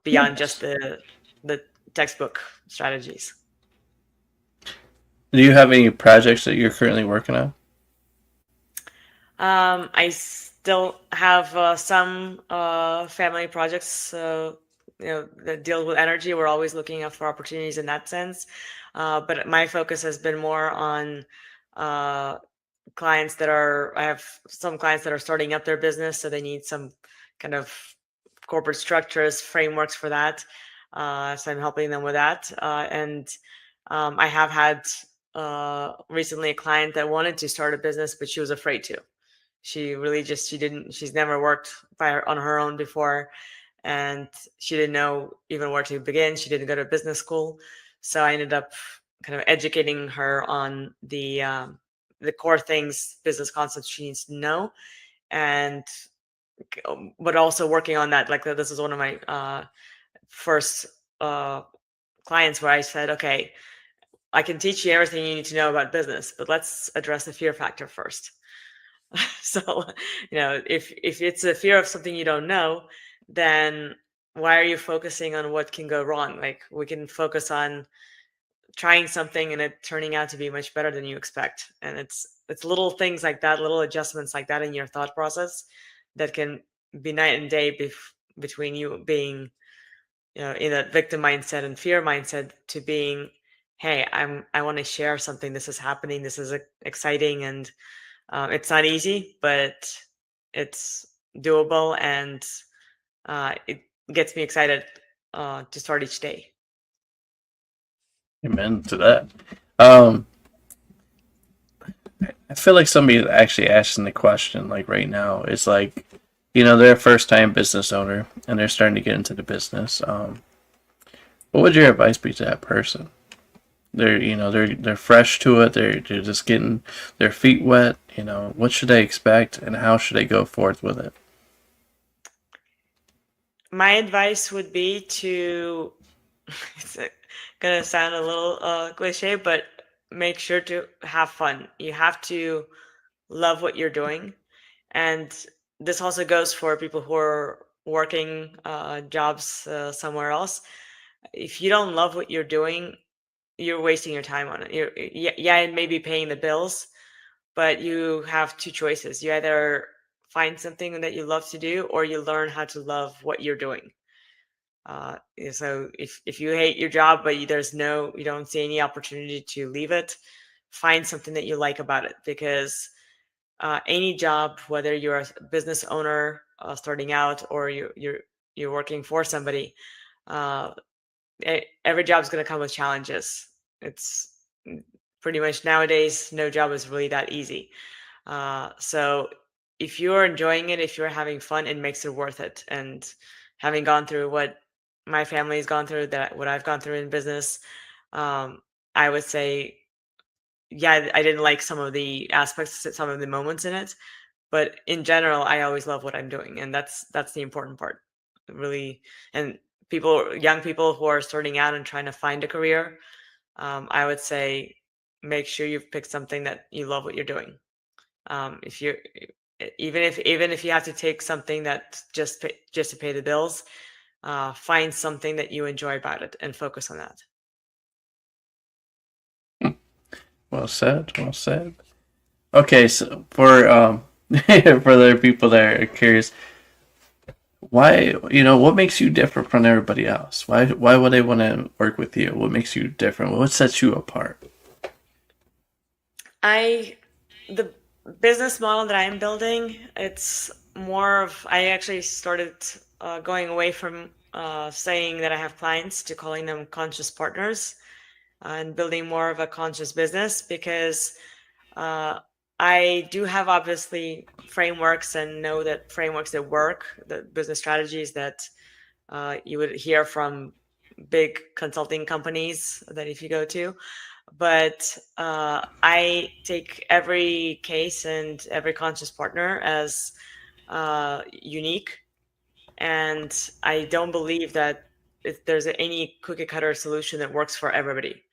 beyond just Nice. the textbook strategies. Do you have any projects that you're currently working on? I still have some family projects, that deal with energy. We're always looking out for opportunities in that sense. But my focus has been more on uh, I have some clients that are starting up their business, so they need some kind of corporate structures, frameworks for that. So I'm helping them with that. And I have had recently a client that wanted to start a business, but she was afraid to. She's never worked on her own before, and she didn't know even where to begin. She didn't go to business school. So I ended up kind of educating her on the core things, business concepts she needs to know. And but also working on that, like this is one of my first uh, clients where I said, okay, I can teach you everything you need to know about business, but let's address the fear factor first. So, if it's a fear of something you don't know, then why are you focusing on what can go wrong? Like, we can focus on trying something and it turning out to be much better than you expect. And it's little things like that, little adjustments like that in your thought process that can be night and day between you being, in a victim mindset and fear mindset, to being, hey, I want to share something. This is happening. This is exciting, and it's not easy, but it's doable, and it gets me excited to start each day. Amen to that. Um, I feel like somebody actually asking the question like right now is like, they're a first time business owner and they're starting to get into the business. What would your advice be to that person? They're fresh to it. They're just getting their feet wet. What should they expect and how should they go forth with it? My advice would be to, it's gonna sound a little cliche, but make sure to have fun. You have to love what you're doing. And this also goes for people who are working jobs somewhere else. If you don't love what you're doing, you're wasting your time on it. Yeah, it may be paying the bills, but you have two choices. You either find something that you love to do, or you learn how to love what you're doing. So if you hate your job, but you don't see any opportunity to leave it, find something that you like about it, because any job, whether you're a business owner starting out, or you're working for somebody, uh, every job is going to come with challenges. It's pretty much nowadays, no job is really that easy. So if you're enjoying it, if you're having fun, it makes it worth it. And having gone through what my family has gone through, that what I've gone through in business, um, I would say, yeah, I didn't like some of the aspects, some of the moments in it, but in general, I always love what I'm doing, and that's the important part, really. And young people who are starting out and trying to find a career, I would say make sure you've picked something that you love what you're doing. If you're even if you have to take something that just to pay the bills, find something that you enjoy about it and focus on that. Well said. Well said. Okay, so for for the people that are curious, why what makes you different from everybody else? Why would they want to work with you? What makes you different? What sets you apart? I the business model that I'm building, it's more of I actually started going away from saying that I have clients to calling them conscious partners and building more of a conscious business because uh, I do have obviously frameworks and know that frameworks that work, the business strategies that you would hear from big consulting companies that if you go to. But I take every case and every conscious partner as unique. And I don't believe that if there's any cookie cutter solution that works for everybody.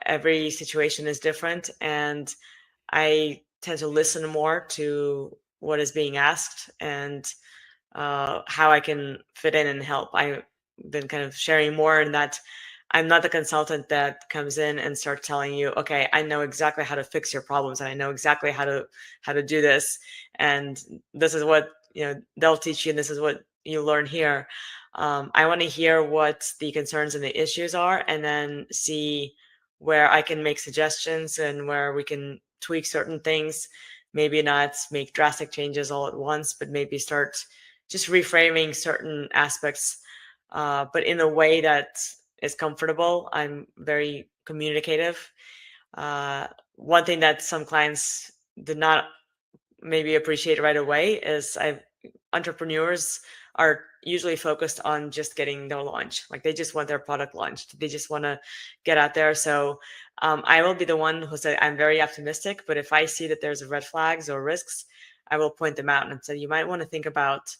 Every situation is different. And I tend to listen more to what is being asked and how I can fit in and help. I've been kind of sharing more in that I'm not the consultant that comes in and starts telling you, okay, I know exactly how to fix your problems and I know exactly how to do this, and this is what they'll teach you, and this is what you learn here. I want to hear what the concerns and the issues are, and then see where I can make suggestions and where we can tweak certain things. Maybe not make drastic changes all at once, but maybe start just reframing certain aspects, but in a way that is comfortable. I'm very communicative. One thing that some clients did not maybe appreciate right away is entrepreneurs are usually focused on just getting their launch. Like they just want their product launched. They just want to get out there. So I will be the one who said I'm very optimistic, but if I see that there's red flags or risks, I will point them out and say you might want to think about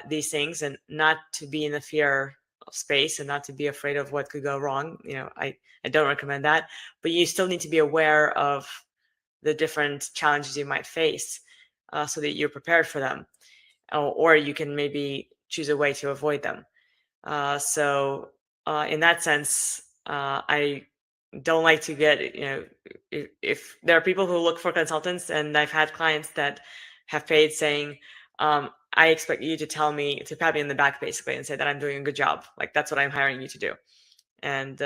these things and not to be in the fear space and not to be afraid of what could go wrong. I don't recommend that, but you still need to be aware of the different challenges you might face so that you're prepared for them, or you can maybe choose a way to avoid them. So in that sense, I don't like to get, if there are people who look for consultants, and I've had clients that have paid saying, I expect you to tell me, to pat me in the back basically and say that I'm doing a good job. Like that's what I'm hiring you to do. And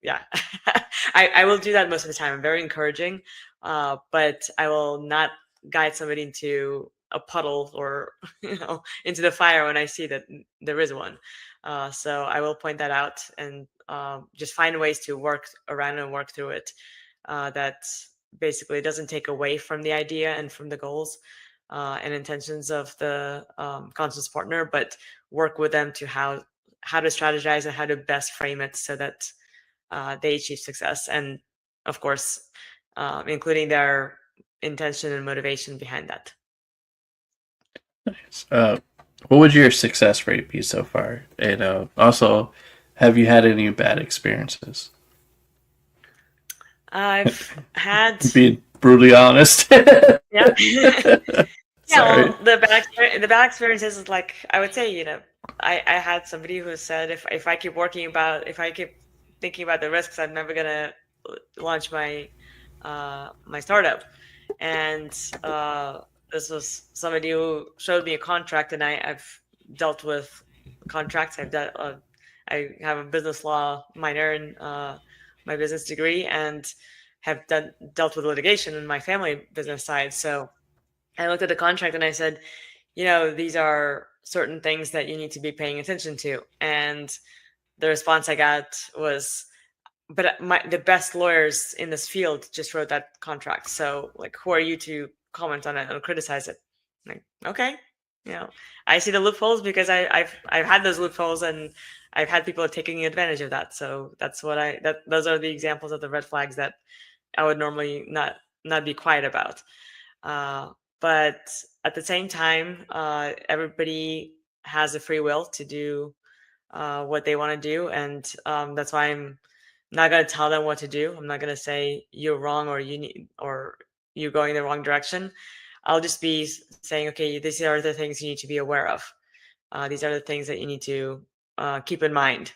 yeah, I will do that most of the time. I'm very encouraging, but I will not guide somebody into a puddle or into the fire when I see that there is one. So I will point that out and just find ways to work around and work through it. That basically doesn't take away from the idea and from the goals and intentions of the conscious partner, but work with them to how to strategize and how to best frame it so that they achieve success. And of course, including their intention and motivation behind that. Uh, what would your success rate be so far? And also, have you had any bad experiences? I've had, Being brutally honest. yeah. Yeah, Sorry. well, the bad experiences is like I would say, I had somebody who said if I keep if I keep thinking about the risks, I'm never gonna launch my startup. And this was somebody who showed me a contract, and I've dealt with contracts. I have a business law minor in my business degree, and have dealt with litigation in my family business side. So I looked at the contract and I said, these are certain things that you need to be paying attention to. And the response I got was, but the best lawyers in this field just wrote that contract. So like, who are you to comment on it and criticize it? Like, okay, you know, I see the loopholes because I've had those loopholes, and I've had people taking advantage of that. So that's what those are the examples of the red flags that I would normally not be quiet about. Uh, but at the same time, everybody has a free will to do what they want to do, and that's why I'm not going to tell them what to do. I'm not going to say you're wrong or you need or you're going in the wrong direction. I'll just be saying, okay, these are the things you need to be aware of. These are the things that you need to keep in mind.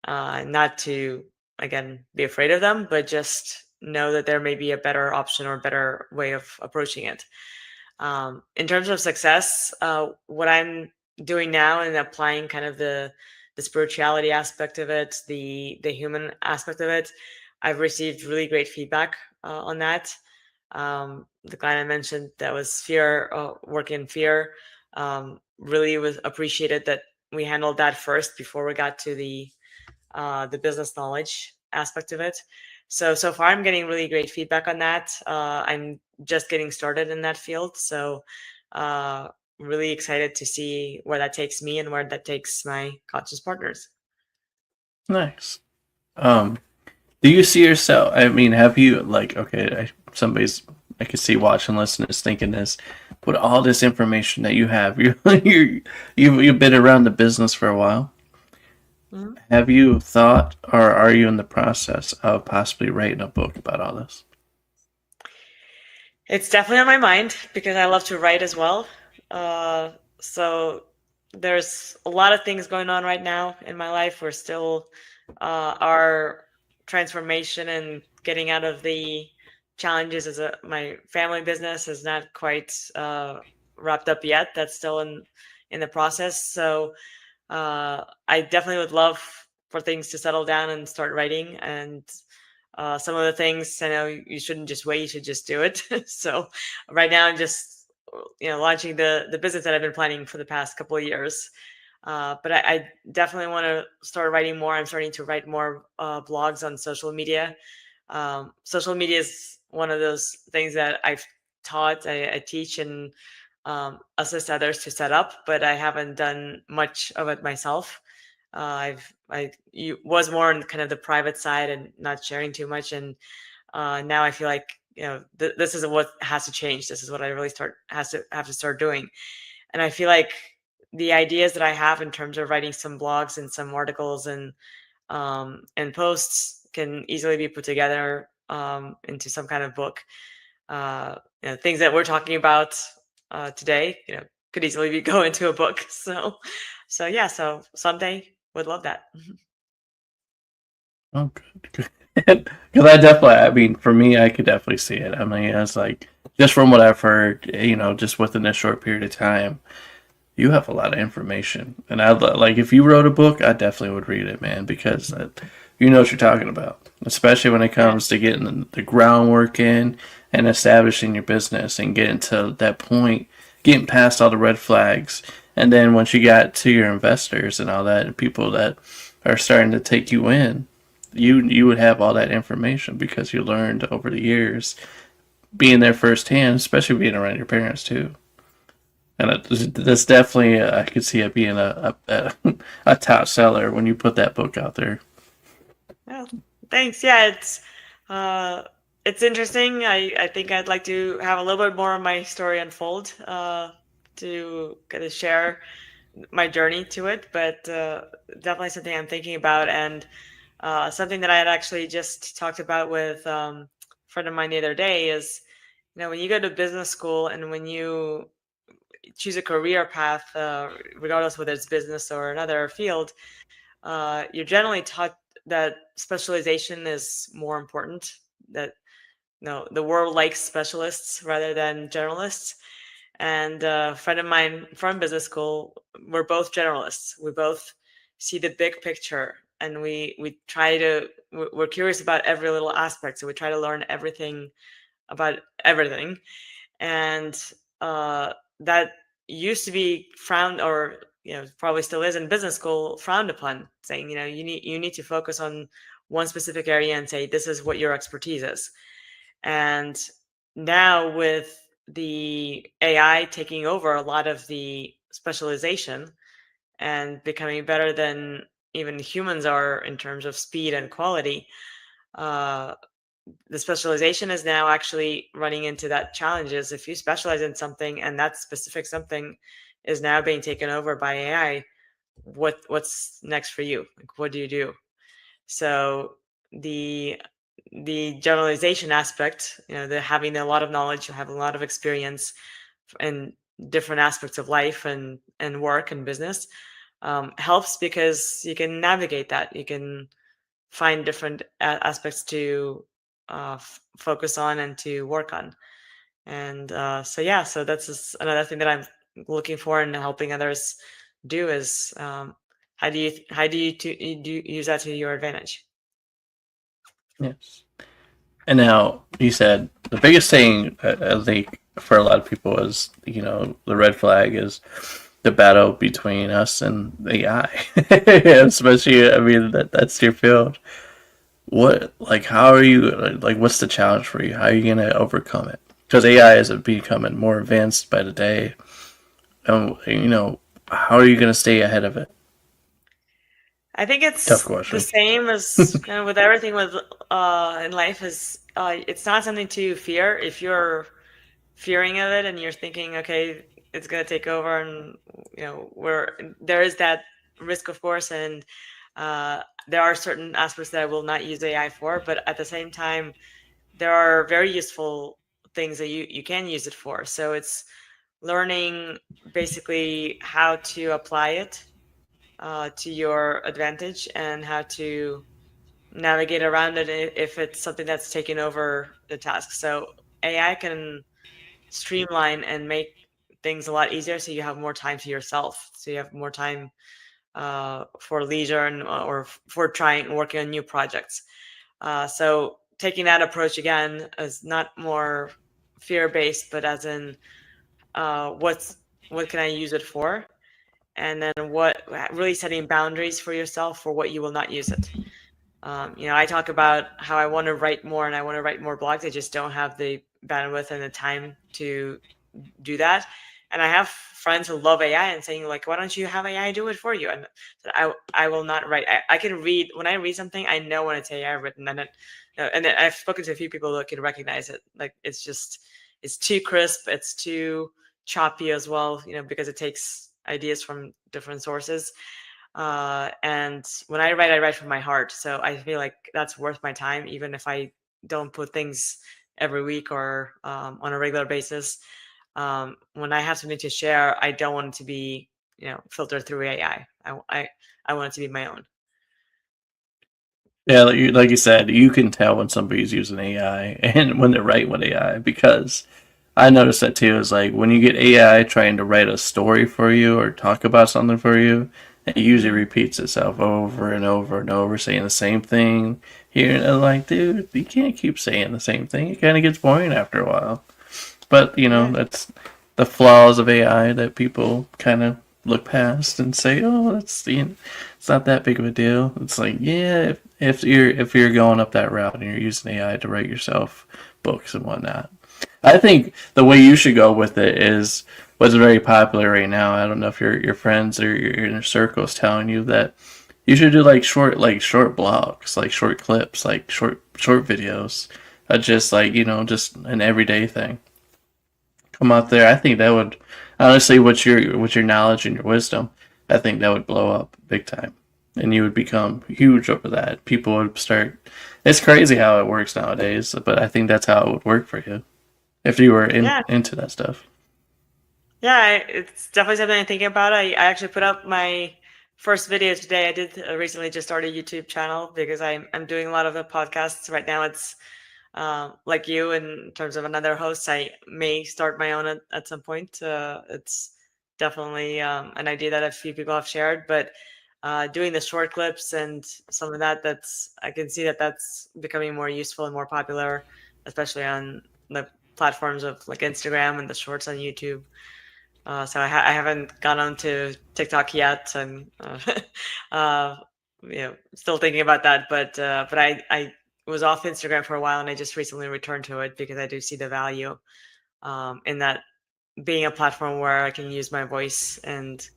Not to, again, be afraid of them, but just know that there may be a better option or better way of approaching it. In terms of success, what I'm doing now and applying kind of the spirituality aspect of it, the human aspect of it, I've received really great feedback on that. The client I mentioned that was fear, working in fear, really was appreciated that we handled that first before we got to the business knowledge aspect of it. So far, I'm getting really great feedback on that. I'm just getting started in that field, so really excited to see where that takes me and where that takes my conscious partners. Nice. Um, do you see yourself? I mean, have you like okay? Somebody's I could see watching, listening, is thinking this. With all this information that you have, you've been around the business for a while. Mhm. Have you thought, or are you in the process of possibly writing a book about all this? It's definitely on my mind because I love to write as well. Uh, so there's a lot of things going on right now in my life. We're still our transformation and getting out of the challenges as my family business is not quite wrapped up yet. That's still in the process. So I definitely would love for things to settle down and start writing. And some of the things I know you shouldn't just wait; you should just do it. So right now, I'm just launching the business that I've been planning for the past couple of years. But I definitely want to start writing more. I'm starting to write more blogs on social media. Social media is one of those things that I've taught, I teach, and assist others to set up, but I haven't done much of it myself. Was more on kind of the private side and not sharing too much, and now I feel like this is what has to change. This is what I really start has to have to start doing, and I feel like the ideas that I have in terms of writing some blogs and some articles and posts can easily be put together into some kind of book. Things that we're talking about today, could easily be go into a book. So yeah. So someday would love that. Oh, good. Because I definitely, I mean, for me, I could definitely see it. I mean, it's like just from what I've heard, just within this short period of time, you have a lot of information, and I like if you wrote a book, I definitely would read it, man, because you know what you're talking about, especially when it Yeah. comes to getting the groundwork in and establishing your business and getting to that point, getting past all the red flags, and then once you got to your investors and all that, and people that are starting to take you in, you would have all that information because you learned over the years being there firsthand, especially being around your parents too. And that's definitely, I could see it being a top seller when you put that book out there. Well, thanks. Yeah, it's interesting. I think I'd like to have a little bit more of my story unfold to kind of share my journey to it, but definitely something I'm thinking about, and something that I had actually just talked about with a friend of mine the other day is, when you go to business school and when you choose a career path, regardless whether it's business or another field, you're generally taught that specialization is more important. That no, the world likes specialists rather than generalists. And a friend of mine from business school, we're both generalists. We both see the big picture, and we try to. We're curious about every little aspect, so we try to learn everything about everything. And that used to be frowned, or probably still is in business school, frowned upon, saying you need to focus on one specific area and say this is what your expertise is. And now with the AI taking over a lot of the specialization and becoming better than even humans are in terms of speed and quality, uh, the specialization is now actually running into that challenges. If you specialize in something and that specific something is now being taken over by AI, what's next for you? Like, what do you do? So the generalization aspect, the having a lot of knowledge, having a lot of experience in different aspects of life and work and business, helps because you can navigate that. You can find different aspects to focus on and to work on. And so yeah, so that's just another thing that I'm looking for and helping others do is, how do you use that to your advantage? Yes. And now you said the biggest thing I think for a lot of people is the red flag is the battle between us and AI, especially I mean that's your field. What like how are you like what's the challenge for you? How are you gonna overcome it? Because AI is becoming more advanced by the day. And how are you gonna stay ahead of it? I think Tough it's the question. same as kind of with everything with in life is, it's not something to fear. If you're fearing of it and you're thinking, okay, it's gonna take over, and where there is that risk, of course, and there are certain aspects that I will not use AI for, but at the same time, there are very useful things that you can use it for. So it's learning basically how to apply it to your advantage and how to navigate around it if it's something that's taking over the task. So AI can streamline and make things a lot easier, so you have more time to yourself. So you have more time for leisure and or for trying working on new projects. So taking that approach again is not more fear based, but as in what can I use it for, and then what really setting boundaries for yourself for what you will not use it. I talk about how I want to write more and I want to write more blogs. I just don't have the bandwidth and the time to do that. And I have friends who love AI and saying like, why don't you have AI do it for you? And I will not write. I can read when I read something. I know when it's AI written, and then I've spoken to a few people that can recognize it. Like it's too crisp. It's too choppy as well. Because it takes ideas from different sources. And when I write from my heart. So I feel like that's worth my time, even if I don't put things every week or on a regular basis. When I have something to share, I don't want it to be, filtered through AI. I want it to be my own. Yeah, like you said, you can tell when somebody's using AI and when they're writing with AI because I noticed that too. Is like when you get AI trying to write a story for you or talk about something for you, it usually Mhm. repeats itself over and over and over, saying the same thing. Here and I'm like, dude, you can't keep saying the same thing. It kind of gets boring after a while. But Yeah. that's the flaws of AI that people kind of look past and say, "Oh, it's not that big of a deal." It's like, yeah, if you're going up that route and you're using AI to write yourself books and whatnot, I think the way you should go with it is what's very popular right now. I don't know if your friends or your inner circle is telling you that you should do like short blogs, like short clips, like short videos, just just an everyday thing come out there. I think that would honestly, with your knowledge and your wisdom, I think that would blow up big time, and you would become huge over that. People would start. It's crazy how it works nowadays, but I think that's how it would work for you if you were Yeah. into that stuff. Yeah, it's definitely something I'm thinking about. I actually put up my first video today. I did recently just start a YouTube channel because I'm doing a lot of the podcasts right now. It's like you in terms of another host. I may start my own at some point. It's definitely an idea that a few people have shared, but doing the short clips and some of that, that's I can see that that's becoming more useful and more popular, especially on the platforms of like Instagram and the shorts on YouTube. So I haven't gone on to TikTok yet, and uh, still thinking about that. But I was off Instagram for a while, and I just recently returned to it because I do see the value in that being a platform where I can use my voice and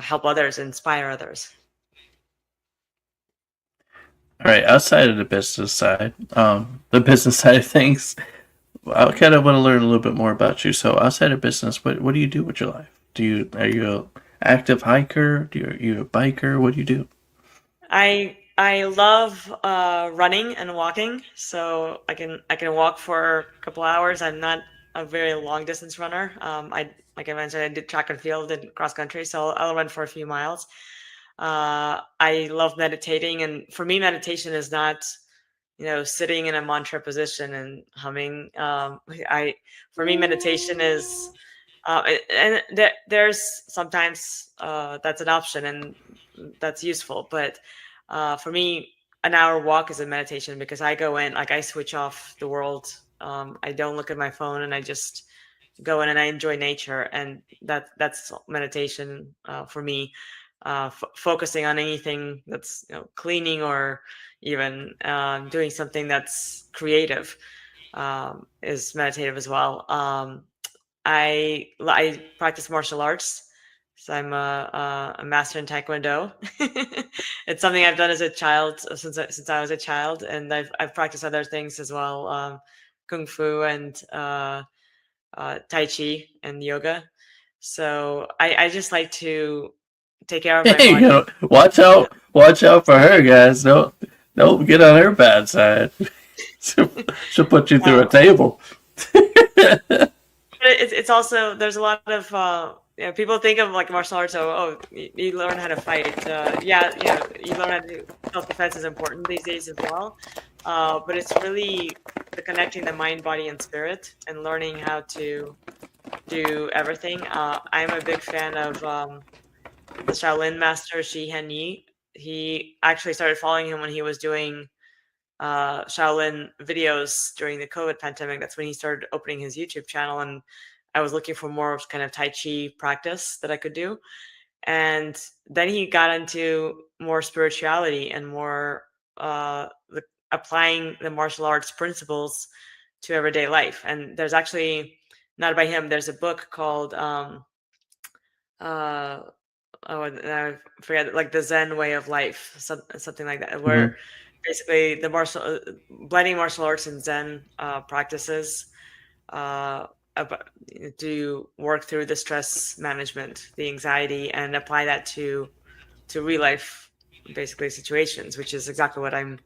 help others, inspire others. All right, outside of the business side, the business side of things, I kind of want to learn a little bit more about you. So, outside of business, what do you do with your life? Are you a active hiker? Are you a biker? What do you do? I love running and walking, so I can walk for a couple hours. I'm not a very long distance runner. I like I mentioned, I did track and field and cross country, so I'll run for a few miles. I love meditating, and for me, meditation is not, sitting in a mantra position and humming. I For me, meditation is, there's sometimes that's an option and that's useful, but for me, an hour walk is a meditation because I go in, like I switch off the world. I don't look at my phone and I just go in and I enjoy nature, and that's meditation for me. Focusing on anything that's, cleaning or even doing something that's creative is meditative as well. I practice martial arts, so I'm a master in Taekwondo. It's something I've done as a child, since I was a child, and I've practiced other things as well, kung fu and Tai Chi and yoga. So I just like to take care of my Hey, body. watch out for her, guys. Don't get on her bad side. She'll put you through a Uh, table. but it's also, there's a lot of people think of like martial arts. You learn how to fight. Yeah, you learn how to do self defense is important these days as well. But it's really the connecting the mind, body, and spirit, and learning how to do everything. I'm a big fan of the Shaolin master Shi Han Yi. He actually started following him when he was doing Shaolin videos during the COVID pandemic. That's when he started opening his YouTube channel, and I was looking for more of kind of Tai Chi practice that I could do. And then he got into more spirituality and more applying the martial arts principles to everyday life. And there's actually, not by him, there's a book called uh, and I forget, like the Zen way of life, something like that, Mhm. where basically blending martial arts and Zen practices uh, about, to work through the stress management, the anxiety, and apply that to real life, basically situations, which is exactly what I'm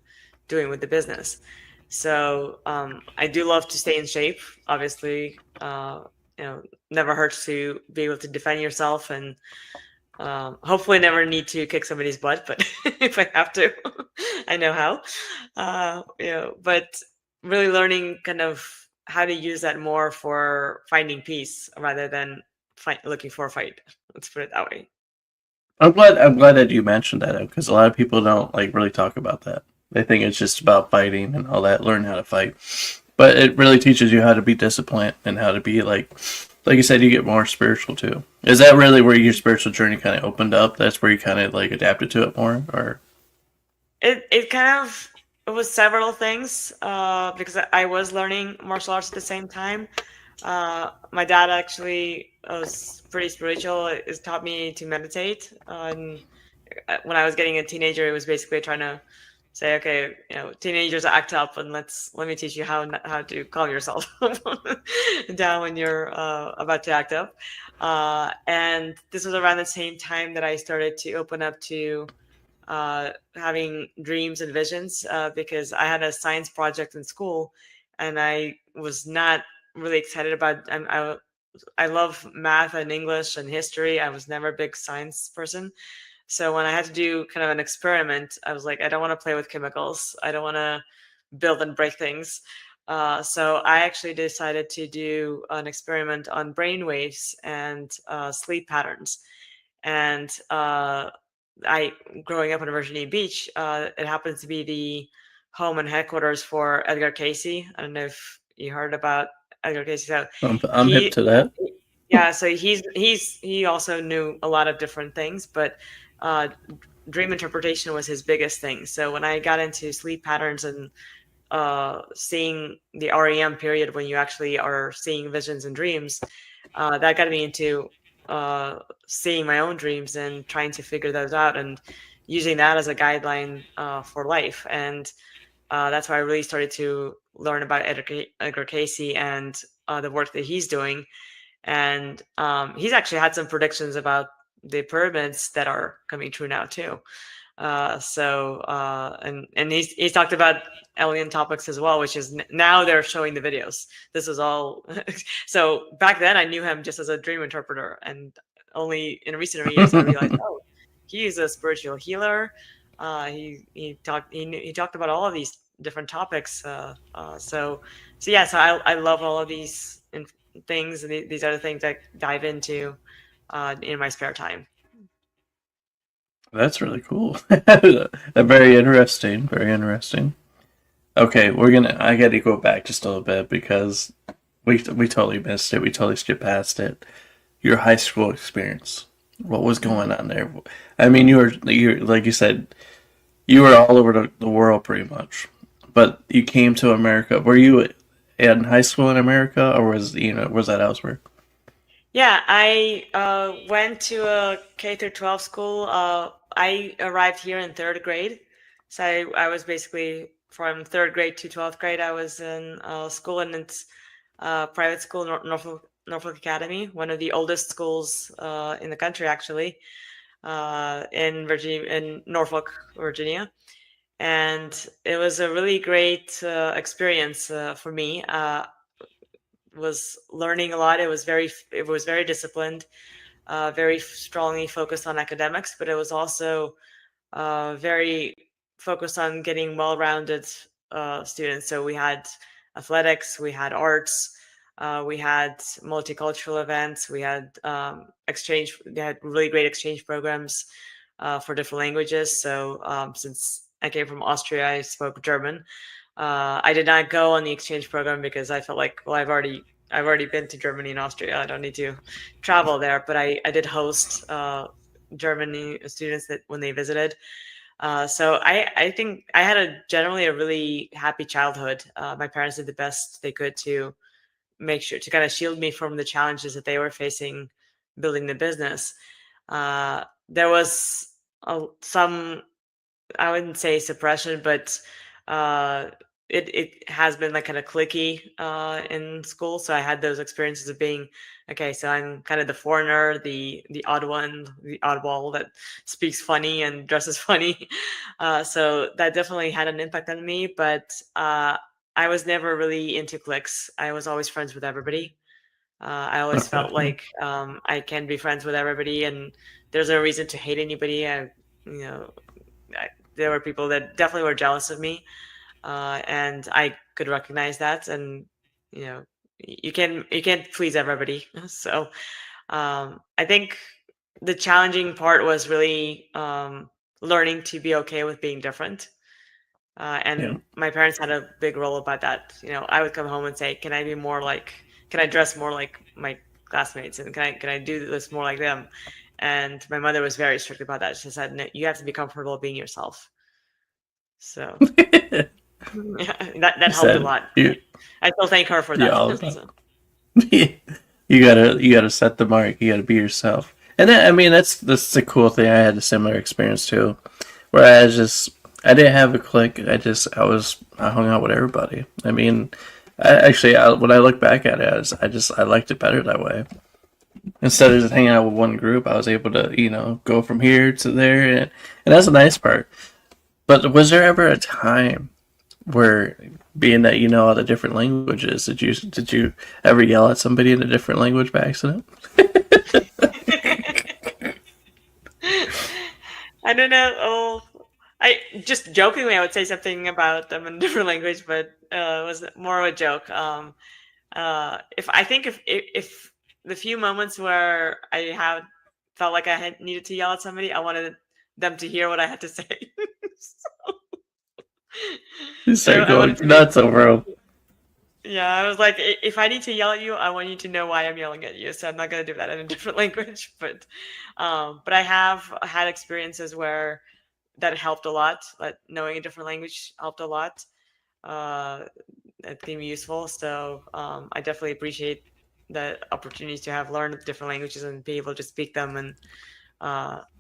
doing with the business. So I do love to stay in shape. Obviously, never hurts to be able to defend yourself, and hopefully never need to kick somebody's butt, but if I have to, I know how. But really learning kind of how to use that more for finding peace rather than looking for a fight. Let's put it that way. I'm glad that you mentioned that because a lot of people don't like really talk about that. They think it's just about fighting and all that, learn how to fight. But it really teaches you how to be disciplined and how to be like you said, you get more spiritual too. Is that really where your spiritual journey kind of opened up? That's where you kind of like adapted to it more, or It kind of, it was several things because I was learning martial arts at the same time. My dad actually was pretty spiritual. It taught me to meditate. And when I was getting a teenager, it was basically trying to say, okay, teenagers act up, and let me teach you how to calm yourself down when you're about to act up. And this was around the same time that I started to open up to having dreams and visions because I had a science project in school, and I was not really excited about. I love math and English and history. I was never a big science person. So when I had to do kind of an experiment, I was like, I don't want to play with chemicals. I don't want to build and break things. So I actually decided to do an experiment on brain waves and sleep patterns. And I, growing up in Virginia Beach, it happens to be the home and headquarters for Edgar Casey. I don't know if you heard about Edgar Casey. So I'm hip he to that. yeah, so he also knew a lot of different things, but uh, dream interpretation was his biggest thing. So when I got into sleep patterns and seeing the REM period when you actually are seeing visions and dreams, that got me into seeing my own dreams and trying to figure those out and using that as a guideline for life. And that's why I really started to learn about Edgar Casey and the work that he's doing. And he's actually had some predictions about the pyramids that are coming true now too. And he's talked about alien topics as well, which is now they're showing the videos. This is all. So back then I knew him just as a dream interpreter, and only in recent years I realized, oh, he's a spiritual healer. He talked about all of these different topics. So I love all of these things, and these are the things I dive into in my spare time. That's really cool. Very interesting. Very interesting. Okay, we're gonna. I got to go back just a little bit because we totally missed it. We totally skipped past it. Your high school experience. What was going on there? I mean, you like you said, you were all over the world pretty much, but you came to America. Were you in high school in America, or was that elsewhere? Yeah, I went to a K through 12 school. I arrived here in third grade. So I was basically from third grade to 12th grade. I was in school, and it's private school, Norfolk Academy, one of the oldest schools in the country, actually, in Virginia, in Norfolk, Virginia. And it was a really great experience for me. Was learning a lot. It was very disciplined, very strongly focused on academics, but it was also very focused on getting well-rounded students. So we had athletics, we had arts, we had multicultural events, we had exchange. They had really great exchange programs for different languages. So since I came from Austria, I spoke German. I did not go on the exchange program because I felt like, well, I've already been to Germany and Austria. I don't need to travel there. But I did host Germany students that when they visited. I think I had generally a really happy childhood. My parents did the best they could to make sure to kind of shield me from the challenges that they were facing building the business. There was some, I wouldn't say suppression, but uh, it has been like kind of clicky in school. So I had those experiences of being okay. So I'm kind of the foreigner, the odd one, the oddball that speaks funny and dresses funny. So that definitely had an impact on me. But I was never really into cliques. I was always friends with everybody. I always felt Okay. like I can be friends with everybody, and there's no reason to hate anybody. You know, there were people that definitely were jealous of me, and I could recognize that. And you know, you can't please everybody. So I think the challenging part was really learning to be okay with being different. Yeah. And my parents had a big role about that. You know, I would come home and say, "Can I be more like? Can I dress more like my classmates? And can I do this more like them?" And my mother was very strict about that. She said, "No, you have to be comfortable being yourself." So yeah, that You helped a said lot. you I still thank her for that. yeah. So, You gotta set the mark. You gotta be yourself. And I mean that's the cool thing. I had a similar experience too, where I didn't have a clique. I hung out with everybody. I mean, when I look back at it, I liked it better that way. Instead of just hanging out with one group, I was able to go from here to there, and that's the nice part. But was there ever a time where, being that you know all the different languages, did you ever yell at somebody in a different language by accident? I don't know. Oh, I just jokingly I would say something about them in a different language, but it was more of a joke. If I think if the few moments where I had felt like I had needed to yell at somebody, I wanted them to hear what I had to say. You So start I going wanted to make nuts over 'em. yeah, I was like, If I need to yell at you, I want you to know why I'm yelling at you. So I'm not gonna do that in a different language." But I have had experiences where that helped a lot. Like knowing a different language helped a lot. Uh, it became useful. So I definitely appreciate the opportunity to have learned different languages and be able to speak them. And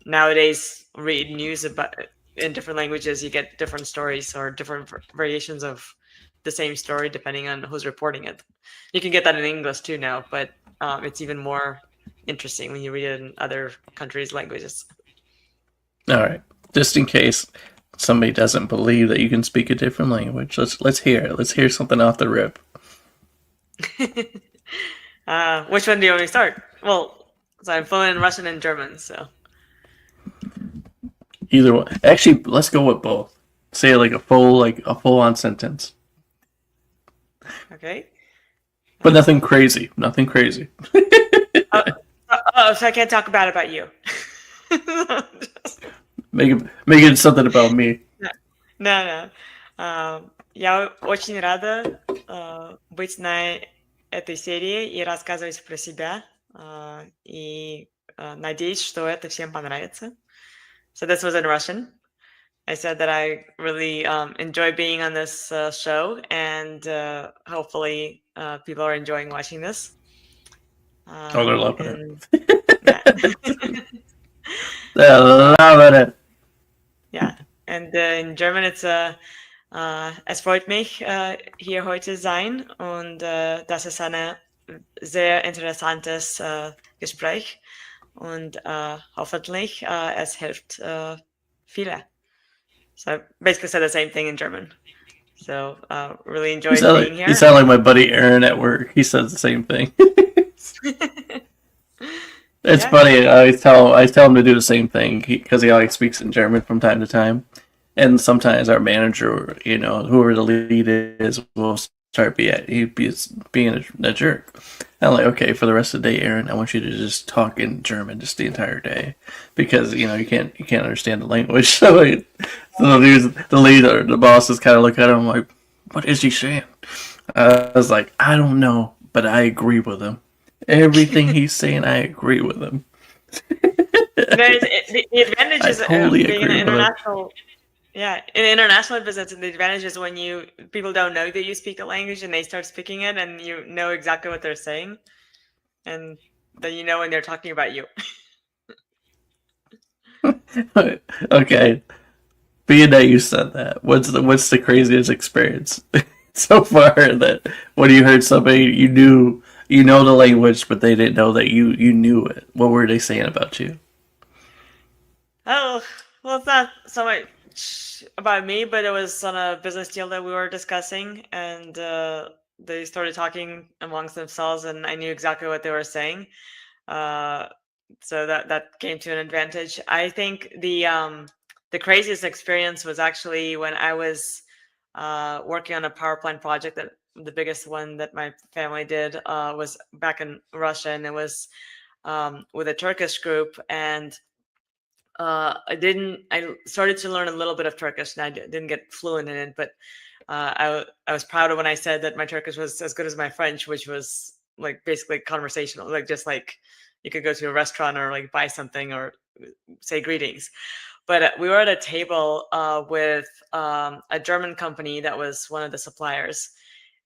nowadays, read news about in different languages, you get different stories or different variations of the same story depending on who's reporting it. You can get that in English too now, but it's even more interesting when you read it in other countries' languages. All right. just in case somebody doesn't believe that you can speak a different language. Let's hear it. Let's hear something off the rip. Which one do you want me to start? Well, so I'm fluent in Russian and German, so Either one. Actually, let's go with both. Say like a full on sentence, okay. but nothing Uh, crazy. Nothing crazy. oh, oh, so I can't talk bad about you. Make it something about me. No, no. Я очень рада быть на этой серии и рассказывать про себя. И надеюсь, что это всем понравится. So this was in Russian. I said that I really enjoy being on this show, and hopefully people are enjoying watching this. Oh, they're loving And it. yeah, They're loving it. yeah. And in German it's es freut mich, hier heute sein und das ist ein sehr interessantes Gespräch und hoffentlich es hilft viele. So I basically said the same thing in German. So really enjoyed being You here. sound like my buddy Aaron at work. He says the same thing. It's Yeah. funny. I tell him to do the same thing because he always speaks in German from time to time, and sometimes our manager, whoever the lead is, will start being a jerk. I'm like, okay, for the rest of the day, Aaron, I want you to just talk in German just the entire day because you can't understand the language. So the leader, the bosses, kind of look at him like, what is he saying? I was like, I don't know, but I agree with him. Everything he's saying, I agree with him. The advantage I is totally being in agree an with him. international. Yeah, in international business, the advantage is when people don't know that you speak a language and they start speaking it, and you know exactly what they're saying, and then you know when they're talking about you. Okay, being that you said that, what's the craziest experience so far? That when you heard somebody you know the language, but they didn't know that you knew it. What were they saying about you? Oh, well, it's not so much about me, but it was on a business deal that we were discussing, and they started talking amongst themselves, and I knew exactly what they were saying. Uh, so that came to an advantage. I think the craziest experience was actually when I was working on a power plant project that the biggest one that my family did was back in Russia, and it was with a Turkish group, and I started to learn a little bit of Turkish, and didn't get fluent in it, but I was proud of when I said that my Turkish was as good as my French, which was like basically conversational, like just like you could go to a restaurant or like buy something or say greetings. But we were at a table with a German company that was one of the suppliers,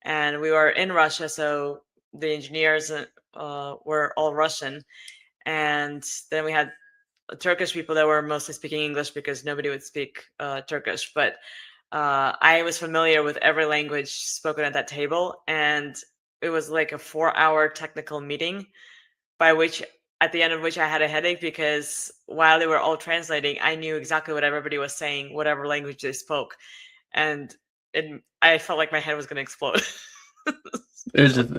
and we were in Russia, so the engineers were all Russian, and then we had Turkish people that were mostly speaking English because nobody would speak Turkish. But I was familiar with every language spoken at that table, and it was like a 4-hour technical meeting, by which at the end of which I had a headache because while they were all translating, I knew exactly what everybody was saying, whatever language they spoke, and I felt like my head was going to explode. There's just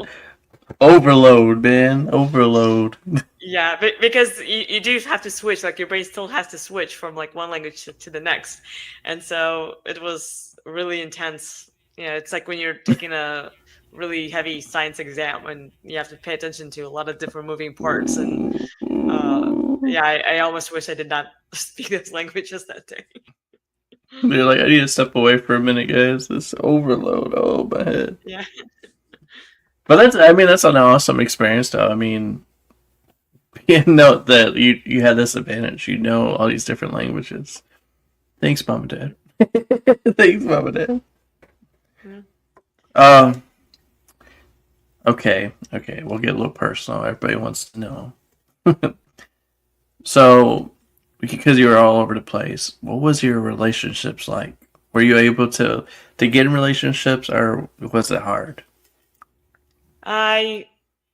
overload, man, overload. Yeah, but because you do have to switch, like your brain still has to switch from like one language to the next. And so it was really intense. It's like when you're taking a really heavy science exam and you have to pay attention to a lot of different moving parts. And yeah, I almost wish I did not speak those languages that day. They're like, I need to step away for a minute, guys. This overload, oh my head. Yeah. But that's an awesome experience, though. I mean, you know that you had this advantage. You know all these different languages. Thanks, mom and dad. Thanks, mom and dad. Yeah. Um. Okay. We'll get a little personal. Everybody wants to know. So, because you were all over the place, what was your relationships like? Were you able to get in relationships, or was it hard? I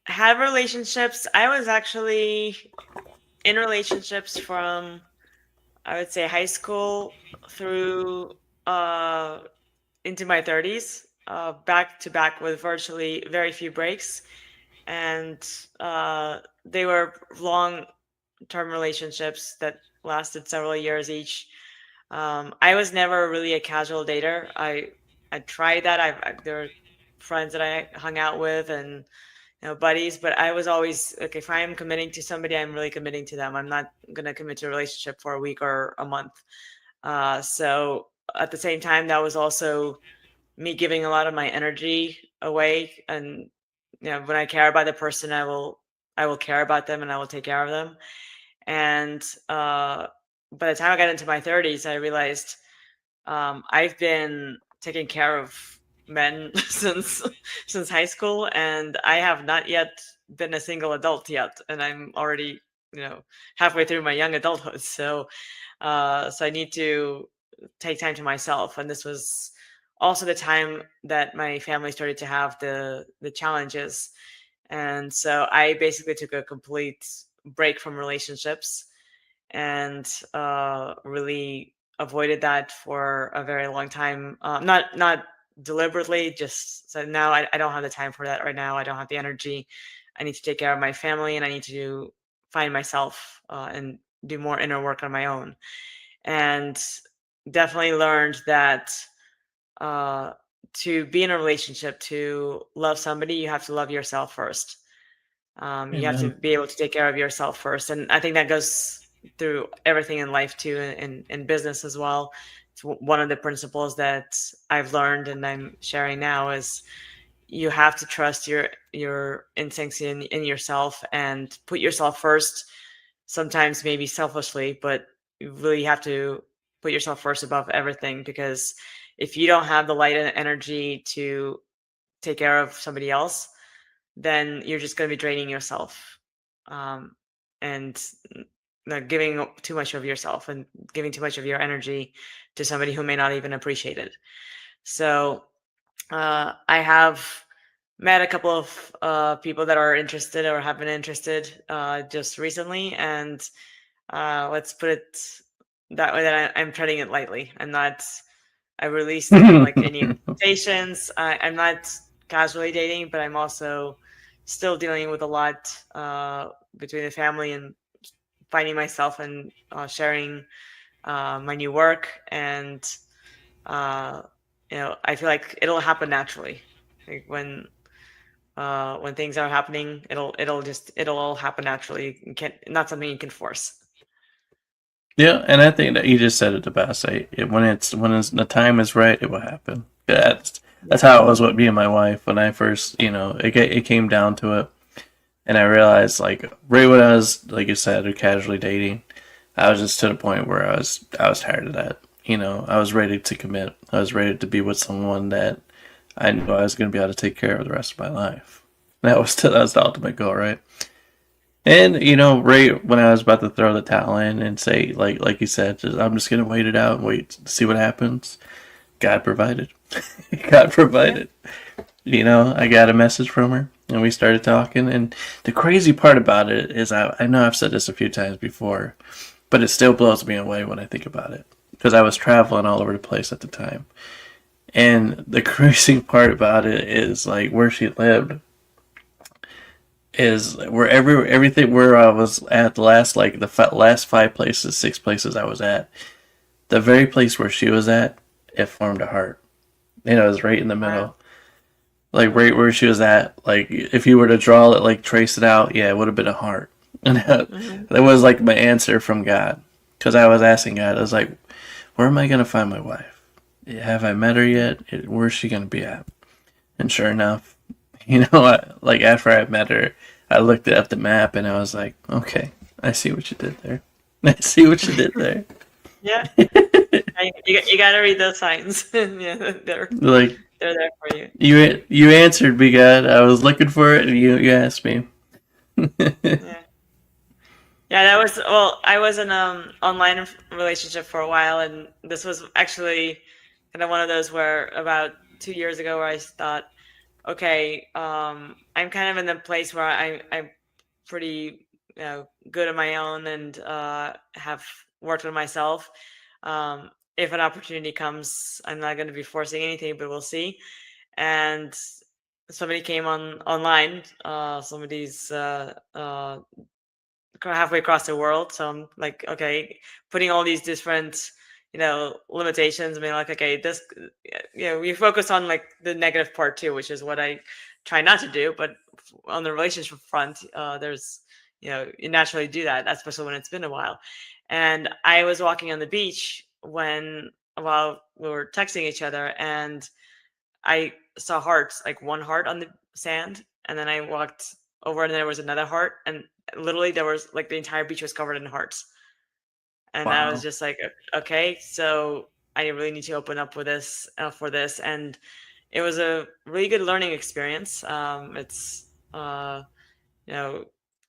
had relationships. I was actually in relationships from I would say high school through uh, into my 30s, back to back with virtually very few breaks. And they were long term relationships that lasted several years each. I was never really a casual dater. I tried that. There were friends that I hung out with and buddies, but I was always like, if I'm committing to somebody, I'm really committing to them. I'm not gonna commit to a relationship for a week or a month. So at the same time, that was also me giving a lot of my energy away. And when I care about the person, I will care about them and I will take care of them. And by the time I got into my 30s, I realized I've been taking care of men since high school, and I have not yet been a single adult yet, and I'm already you know halfway through my young adulthood. So I need to take time to myself, and this was also the time that my family started to have the challenges, and so I basically took a complete break from relationships and really avoided that for a very long time. Not deliberately, just so now I don't have the time for that right now. I don't have the energy. I need to take care of my family, and I need to find myself and do more inner work on my own. And definitely learned that uh, to be in a relationship, to love somebody, you have to love yourself first. You have to Amen. be able to take care of yourself first, and I think that goes through everything in life too, and in business as well. It's one of the principles that I've learned and I'm sharing now is you have to trust your instincts in yourself and put yourself first. Sometimes maybe selfishly, but you really have to put yourself first above everything, because if you don't have the light and energy to take care of somebody else, then you're just going to be draining yourself, um, and giving too much of yourself and giving too much of your energy to somebody who may not even appreciate it. So I have met a couple of people that are interested or have been interested just recently, and let's put it that way, that I'm treading it lightly. I released like any expectations. I'm not casually dating, but I'm also still dealing with a lot between the family and finding myself and sharing my new work. And uh, I feel like it'll happen naturally. Like when things are happening, it'll all happen naturally. You can't Not something you can force. Yeah, and I think that you just said it the best. When the time is right, it will happen. That's Yeah. how it was with me and my wife when I first, it came down to it, and I realized like right when I was like you said, casually dating, I was just to the point where I was tired of that. I was ready to commit. I was ready to be with someone that I knew I was going to be able to take care of the rest of my life. That was the ultimate goal, right? And right when I was about to throw the towel in and say, like you said, I'm just gonna wait it out and wait to see what happens. God provided. God Yeah. provided. I got a message from her and we started talking. And the crazy part about it is, I know I've said this a few times before, but it still blows me away when I think about it because I was traveling all over the place at the time. And the crazy part about it is like where she lived is everything where I was at the last like last 5 places, 6 places I was at. The very place where she was at, it formed a heart. It was right in the Wow. middle, like right where she was at. Like if you were to draw it, like trace it out, yeah, it would have been a heart. And Hmm. that was like my answer from God, because I was asking God. I was like, where am I gonna find my wife? Have I met her yet? Where's she gonna be at? And sure enough, like after I met her, I looked at the map and I was like, okay, I see what you did there. I see what you did there. Yeah. You got to read those signs. Yeah, Like they're there for you. you answered me, God. I was looking for it, and you asked me. Yeah. Yeah, that was well. I was in online relationship for a while, and this was actually kind of one of those where about 2 years ago, where I thought, okay, I'm kind of in the place where I'm pretty good on my own and have worked with myself. If an opportunity comes, I'm not going to be forcing anything, but we'll see. And somebody came on online. Somebody's halfway across the world. So I'm like, okay, putting all these different, limitations. I mean, like, okay, this, we focus on like the negative part too, which is what I try not to do. But on the relationship front, there's, you naturally do that, especially when it's been a while. And I was walking on the beach while we were texting each other, and I saw hearts, like one heart on the sand, and then I walked over, and there was another heart, and literally there was like the entire beach was covered in hearts. And I was Wow. just like, okay, so I really need to open up with this for this, and it was a really good learning experience. It's you know,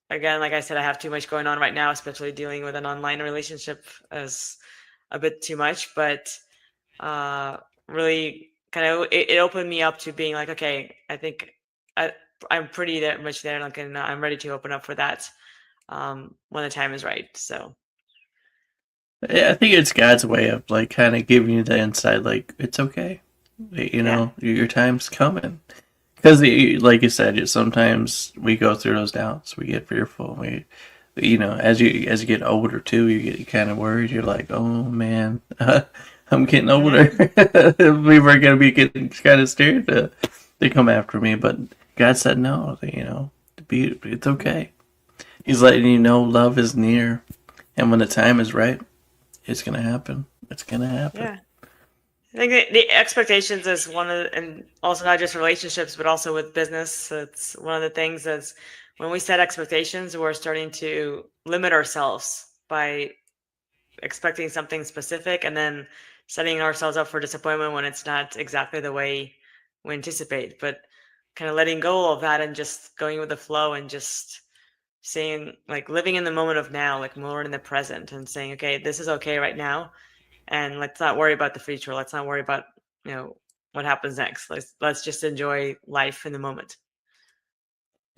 again, like I said, I have too much going on right now, especially dealing with an online relationship as a bit too much, but uh, really kind of it opened me up to being like, okay, I think I, I'm pretty that much there, like, and I'm ready to open up for that when the time is right. So Yeah, I think it's God's way of like kind of giving you the insight, like it's okay, yeah, your time's coming. Because like you said, sometimes we go through those doubts, we get fearful, as you get older too, you get kind of worried. You're like, oh man, I'm getting older. yeah, People are gonna be getting kind of scared to come after me, but God said no. It's okay. He's letting you know love is near, and when the time is right, it's gonna happen. It's gonna happen. yeah. I think the expectations is one of, and also not just relationships, but also with business. It's one of the things is when we set expectations, we're starting to limit ourselves by expecting something specific and then setting ourselves up for disappointment when it's not exactly the way we anticipate. But kind of letting go of that and just going with the flow and just saying, like, living in the moment of now, like more in the present, and saying, okay, this is okay right now, and let's not worry about the future. Let's not worry about, what happens next. Let's just enjoy life in the moment.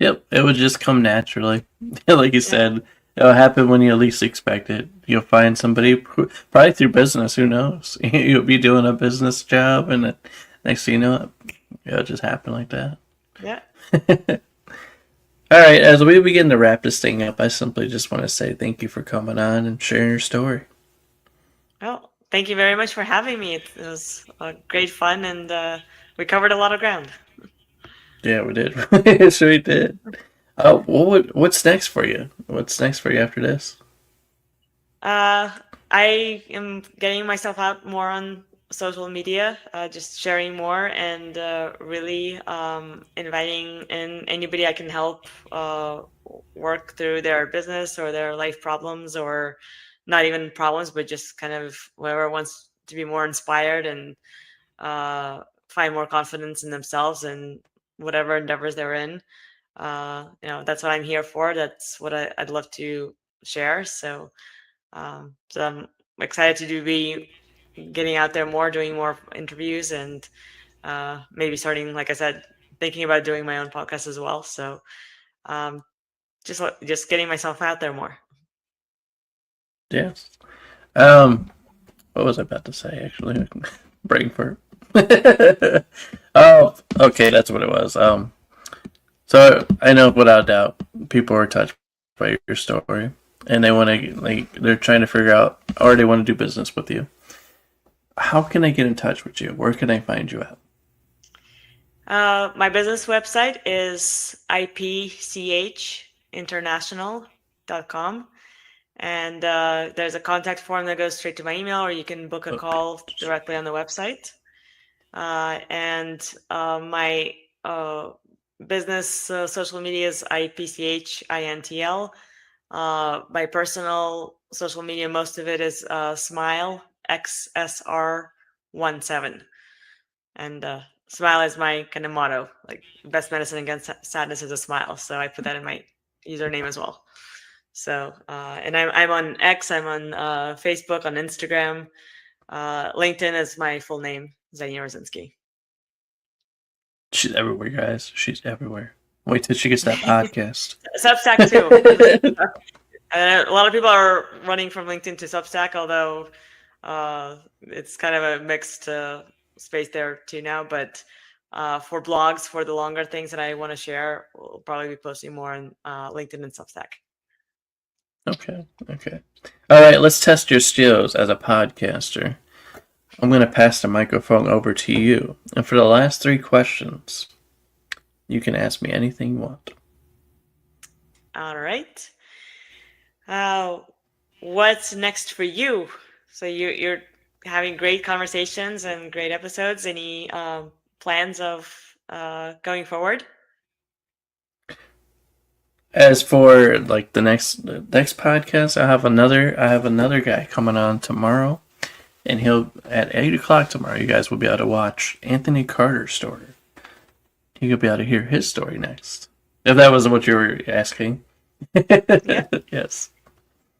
Yep, it would just come naturally. Like you Yeah, said, it'll happen when you least expect it. You'll find somebody, probably through business, who knows? You'll be doing a business job, and then next thing you know it, it'll just happen like that. yeah. All right, as we begin to wrap this thing up, I simply just want to say thank you for coming on and sharing your story. Well, thank you very much for having me. It was great fun, and we covered a lot of ground. Yeah, we did. Yes, we did. What's next for you? What's next for you after this? Uh, I am getting myself out more on social media, just sharing more, and really inviting in anybody I can help work through their business or their life problems, or not even problems, but just kind of whoever wants to be more inspired and find more confidence in themselves and whatever endeavors they're in. That's what I'm here for. That's what I'd love to share. So I'm excited to be getting out there more, doing more interviews, and maybe starting, like I said, thinking about doing my own podcast as well. So um, just getting myself out there more. Yes. What was I about to say? Actually, brain fart. Oh, okay, that's what it was. So I know without doubt, people are touched by your story, and they want to they're trying to figure out, or they want to do business with you. How can I get in touch with you? Where can I find you at? My business website is ipchinternational.com. And there's a contact form that goes straight to my email, or you can book a Oh, call directly on the website. And my business social media is IPCHINTL. My personal social media, most of it is Smile XSR17. And smile is my kind of motto. Like, best medicine against sadness is a smile. So I put that in my username as well. So and I'm on X, I'm on Facebook, on Instagram. LinkedIn is my full name, Xenia Razinski. she's everywhere, guys. She's everywhere. Wait till she gets that podcast. Substack too. And a lot of people are running from LinkedIn to Substack, although it's kind of a mixed space there too now. But for blogs, for the longer things that I want to share, we'll probably be posting more on LinkedIn and Substack. Okay, okay. All right, let's test your skills as a podcaster. I'm going to pass the microphone over to you. And for the last 3 questions, you can ask me anything you want. All right. Uh, what's next for you? So you're having great conversations and great episodes. Any plans of going forward? As for like the next podcast, I have another guy coming on tomorrow, and he'll at 8 o'clock tomorrow. You guys will be able to watch Anthony Carter's story. You'll be able to hear his story next. If that was what you were asking. Yeah. Yes.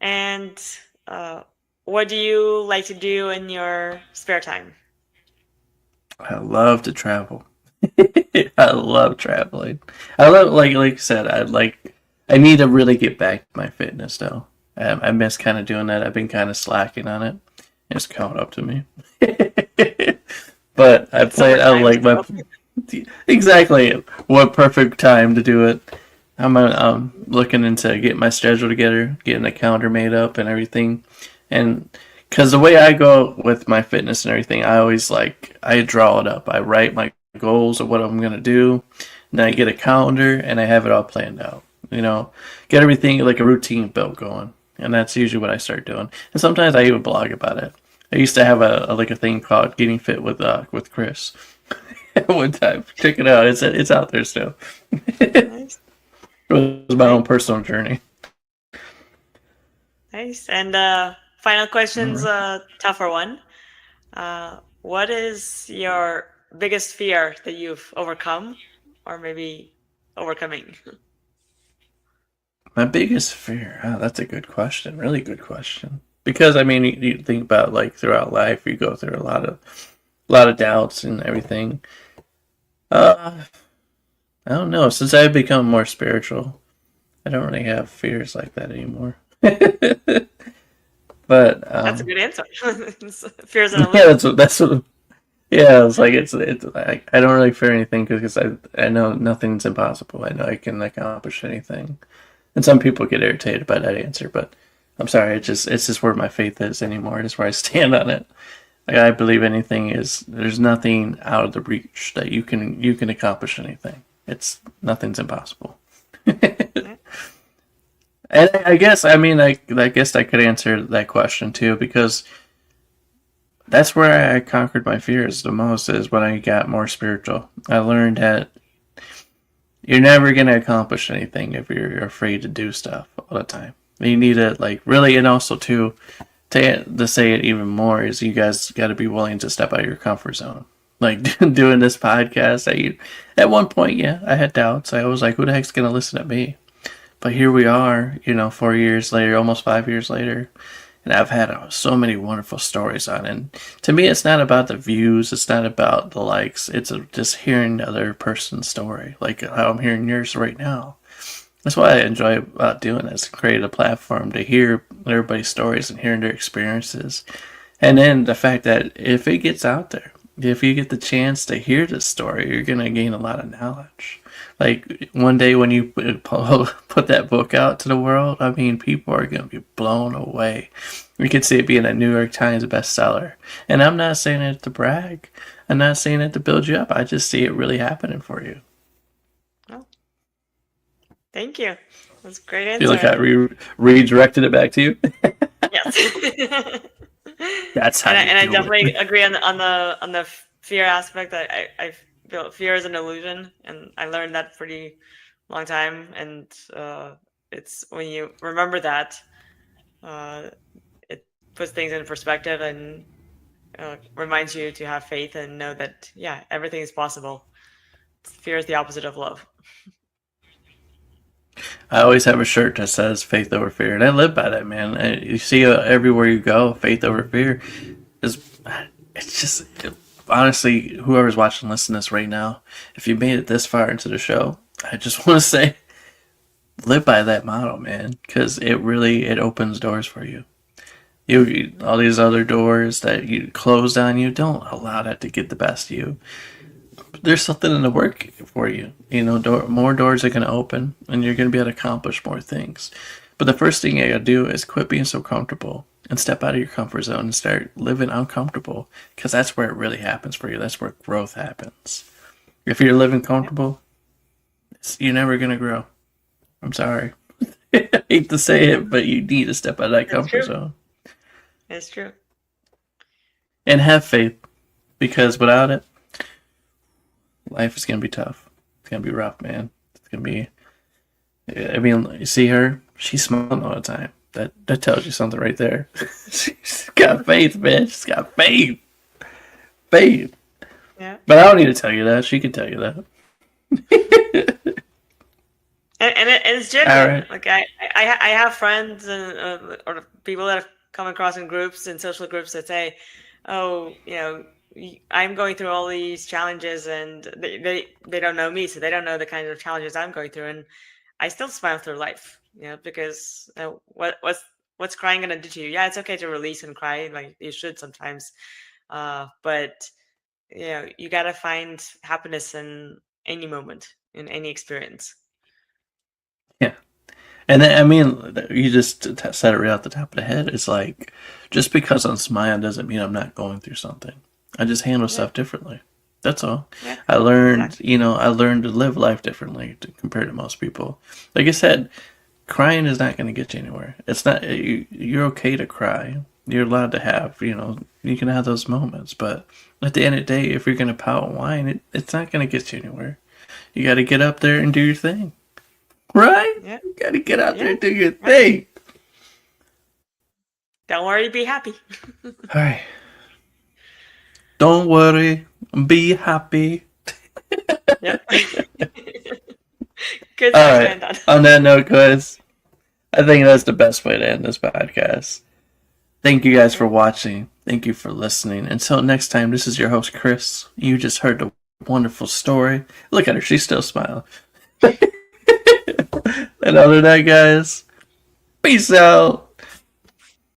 And uh, what do you like to do in your spare time? I love to travel. I love traveling. I love like I said, I need to really get back to my fitness though. I miss kind of doing that. I've been kind of slacking on it. It's caught up to me. But I It's play it out summertime, like my so exactly what perfect time to do it. I'm looking into getting my schedule together, getting a calendar made up and everything, and because the way I go with my fitness and everything, I always I draw it up. I write my goals of what I'm gonna do, and then I get a calendar and I have it all planned out. Get everything like a routine built going, and that's usually what I start doing. And sometimes I even blog about it. I used to have a thing called Getting Fit with Chris. One time, check it out. It's out there still. nice, It was my nice, own personal journey. nice. And final All questions, right. tougher one. What is your biggest fear that you've overcome, or maybe overcoming? My biggest fear. Oh, that's a good question. Really good question. Because I mean, you think about throughout life, you go through a lot of doubts and everything. Uh, I don't know. Since I've become more spiritual, I don't really have fears like that anymore. But That's a good answer. Fears and yeah, illusions. that's what. Yeah, it's like I don't really fear anything because I know nothing's impossible. I know I can accomplish anything. And some people get irritated by that answer, but I'm sorry. It's just where my faith is anymore. It's where I stand on it. Like, I believe anything is there's nothing out of the reach that you can accomplish anything. It's nothing's impossible. Yeah. And I guess I mean I guess I could answer that question too because that's where I conquered my fears the most is when I got more spiritual. I learned that you're never gonna accomplish anything if you're afraid to do stuff all the time. You need to really, and also too, to say it even more is you guys got to be willing to step out of your comfort zone. Like doing this podcast, at one point, yeah, I had doubts. I was like, who the heck's gonna listen to me? But here we are, 4 years later, almost 5 years later, and I've had so many wonderful stories on it. And to me, it's not about the views, it's not about the likes, it's just hearing the other person's story, like how I'm hearing yours right now. That's what I enjoy about doing this, create a platform to hear everybody's stories and hearing their experiences. And then the fact that if it gets out there, if you get the chance to hear this story, you're going to gain a lot of knowledge. Like one day when you put that book out to the world, I mean, people are going to be blown away. We could see it being a New York Times bestseller. And I'm not saying it to brag. I'm not saying it to build you up. I just see it really happening for you. Oh, thank you. That's a great Feel like answer. I redirected it back to you. Yes. That's how And you I do definitely it. agree on the fear aspect. I feel fear is an illusion, and I learned that pretty long time. And it's when you remember that, uh, it puts things in perspective and reminds you to have faith and know that yeah, everything is possible. Fear is the opposite of love. I always have a shirt that says "Faith over fear," and I live by that, man. You see everywhere you go, faith over fear is. It's just honestly, whoever's watching, listening to this right now, if you made it this far into the show, I just want to say live by that motto, man, because it opens doors for you. All these other doors that you closed on you, don't allow that to get the best of you. There's something in the work for you. More doors are going to open, and you're going to be able to accomplish more things. But the first thing you got to do is quit being so comfortable and step out of your comfort zone and start living uncomfortable, because that's where it really happens for you. That's where growth happens. If you're living Yeah, comfortable, you're never going to grow. I'm sorry. I hate to say it, but you need to step out of that it's comfort true. zone It's true. and have faith, because without it, life is going to be tough. It's going to be rough, man. It's going to be. I mean, you see her? She's smiling all the time. That tells you something right there. She's got faith, man. She's got faith. Faith. Yeah. But I don't need to tell you that. She can tell you that. And it's All genuine. right. Like I have friends and or people that I've come across in groups and social groups that say, "Oh, I'm going through all these challenges, and they don't know me, so they don't know the kind of challenges I'm going through, and I still smile through life, because what's crying gonna do to you? Yeah, it's okay to release and cry, like you should sometimes, but you gotta find happiness in any moment, in any experience. Yeah. And then, I mean, you just said it right off the top of the head. It's like, just because I'm smiling doesn't mean I'm not going through something. I just handle Yeah, stuff differently. That's all. yeah, exactly. I learned to live life differently compared to most people. Like I said, crying is not going to get you anywhere. It's not. You're okay to cry. You're allowed to have. You can have those moments. But at the end of the day, if you're going to pout and whine, it's not going to get you anywhere. You got to get up there and do your thing. Right? Yeah, You got to get out there yeah, and do your right. thing. Don't worry, be happy. All right. Don't worry. Be happy. Yep. Good All note to right. end on. On that note, guys, I think that's the best way to end this podcast. Thank you guys for Yeah. watching. Thank you for listening. Until next time, this is your host, Chris. You just heard a wonderful story. Look at her. She's still smiling. And other than that, guys, peace out.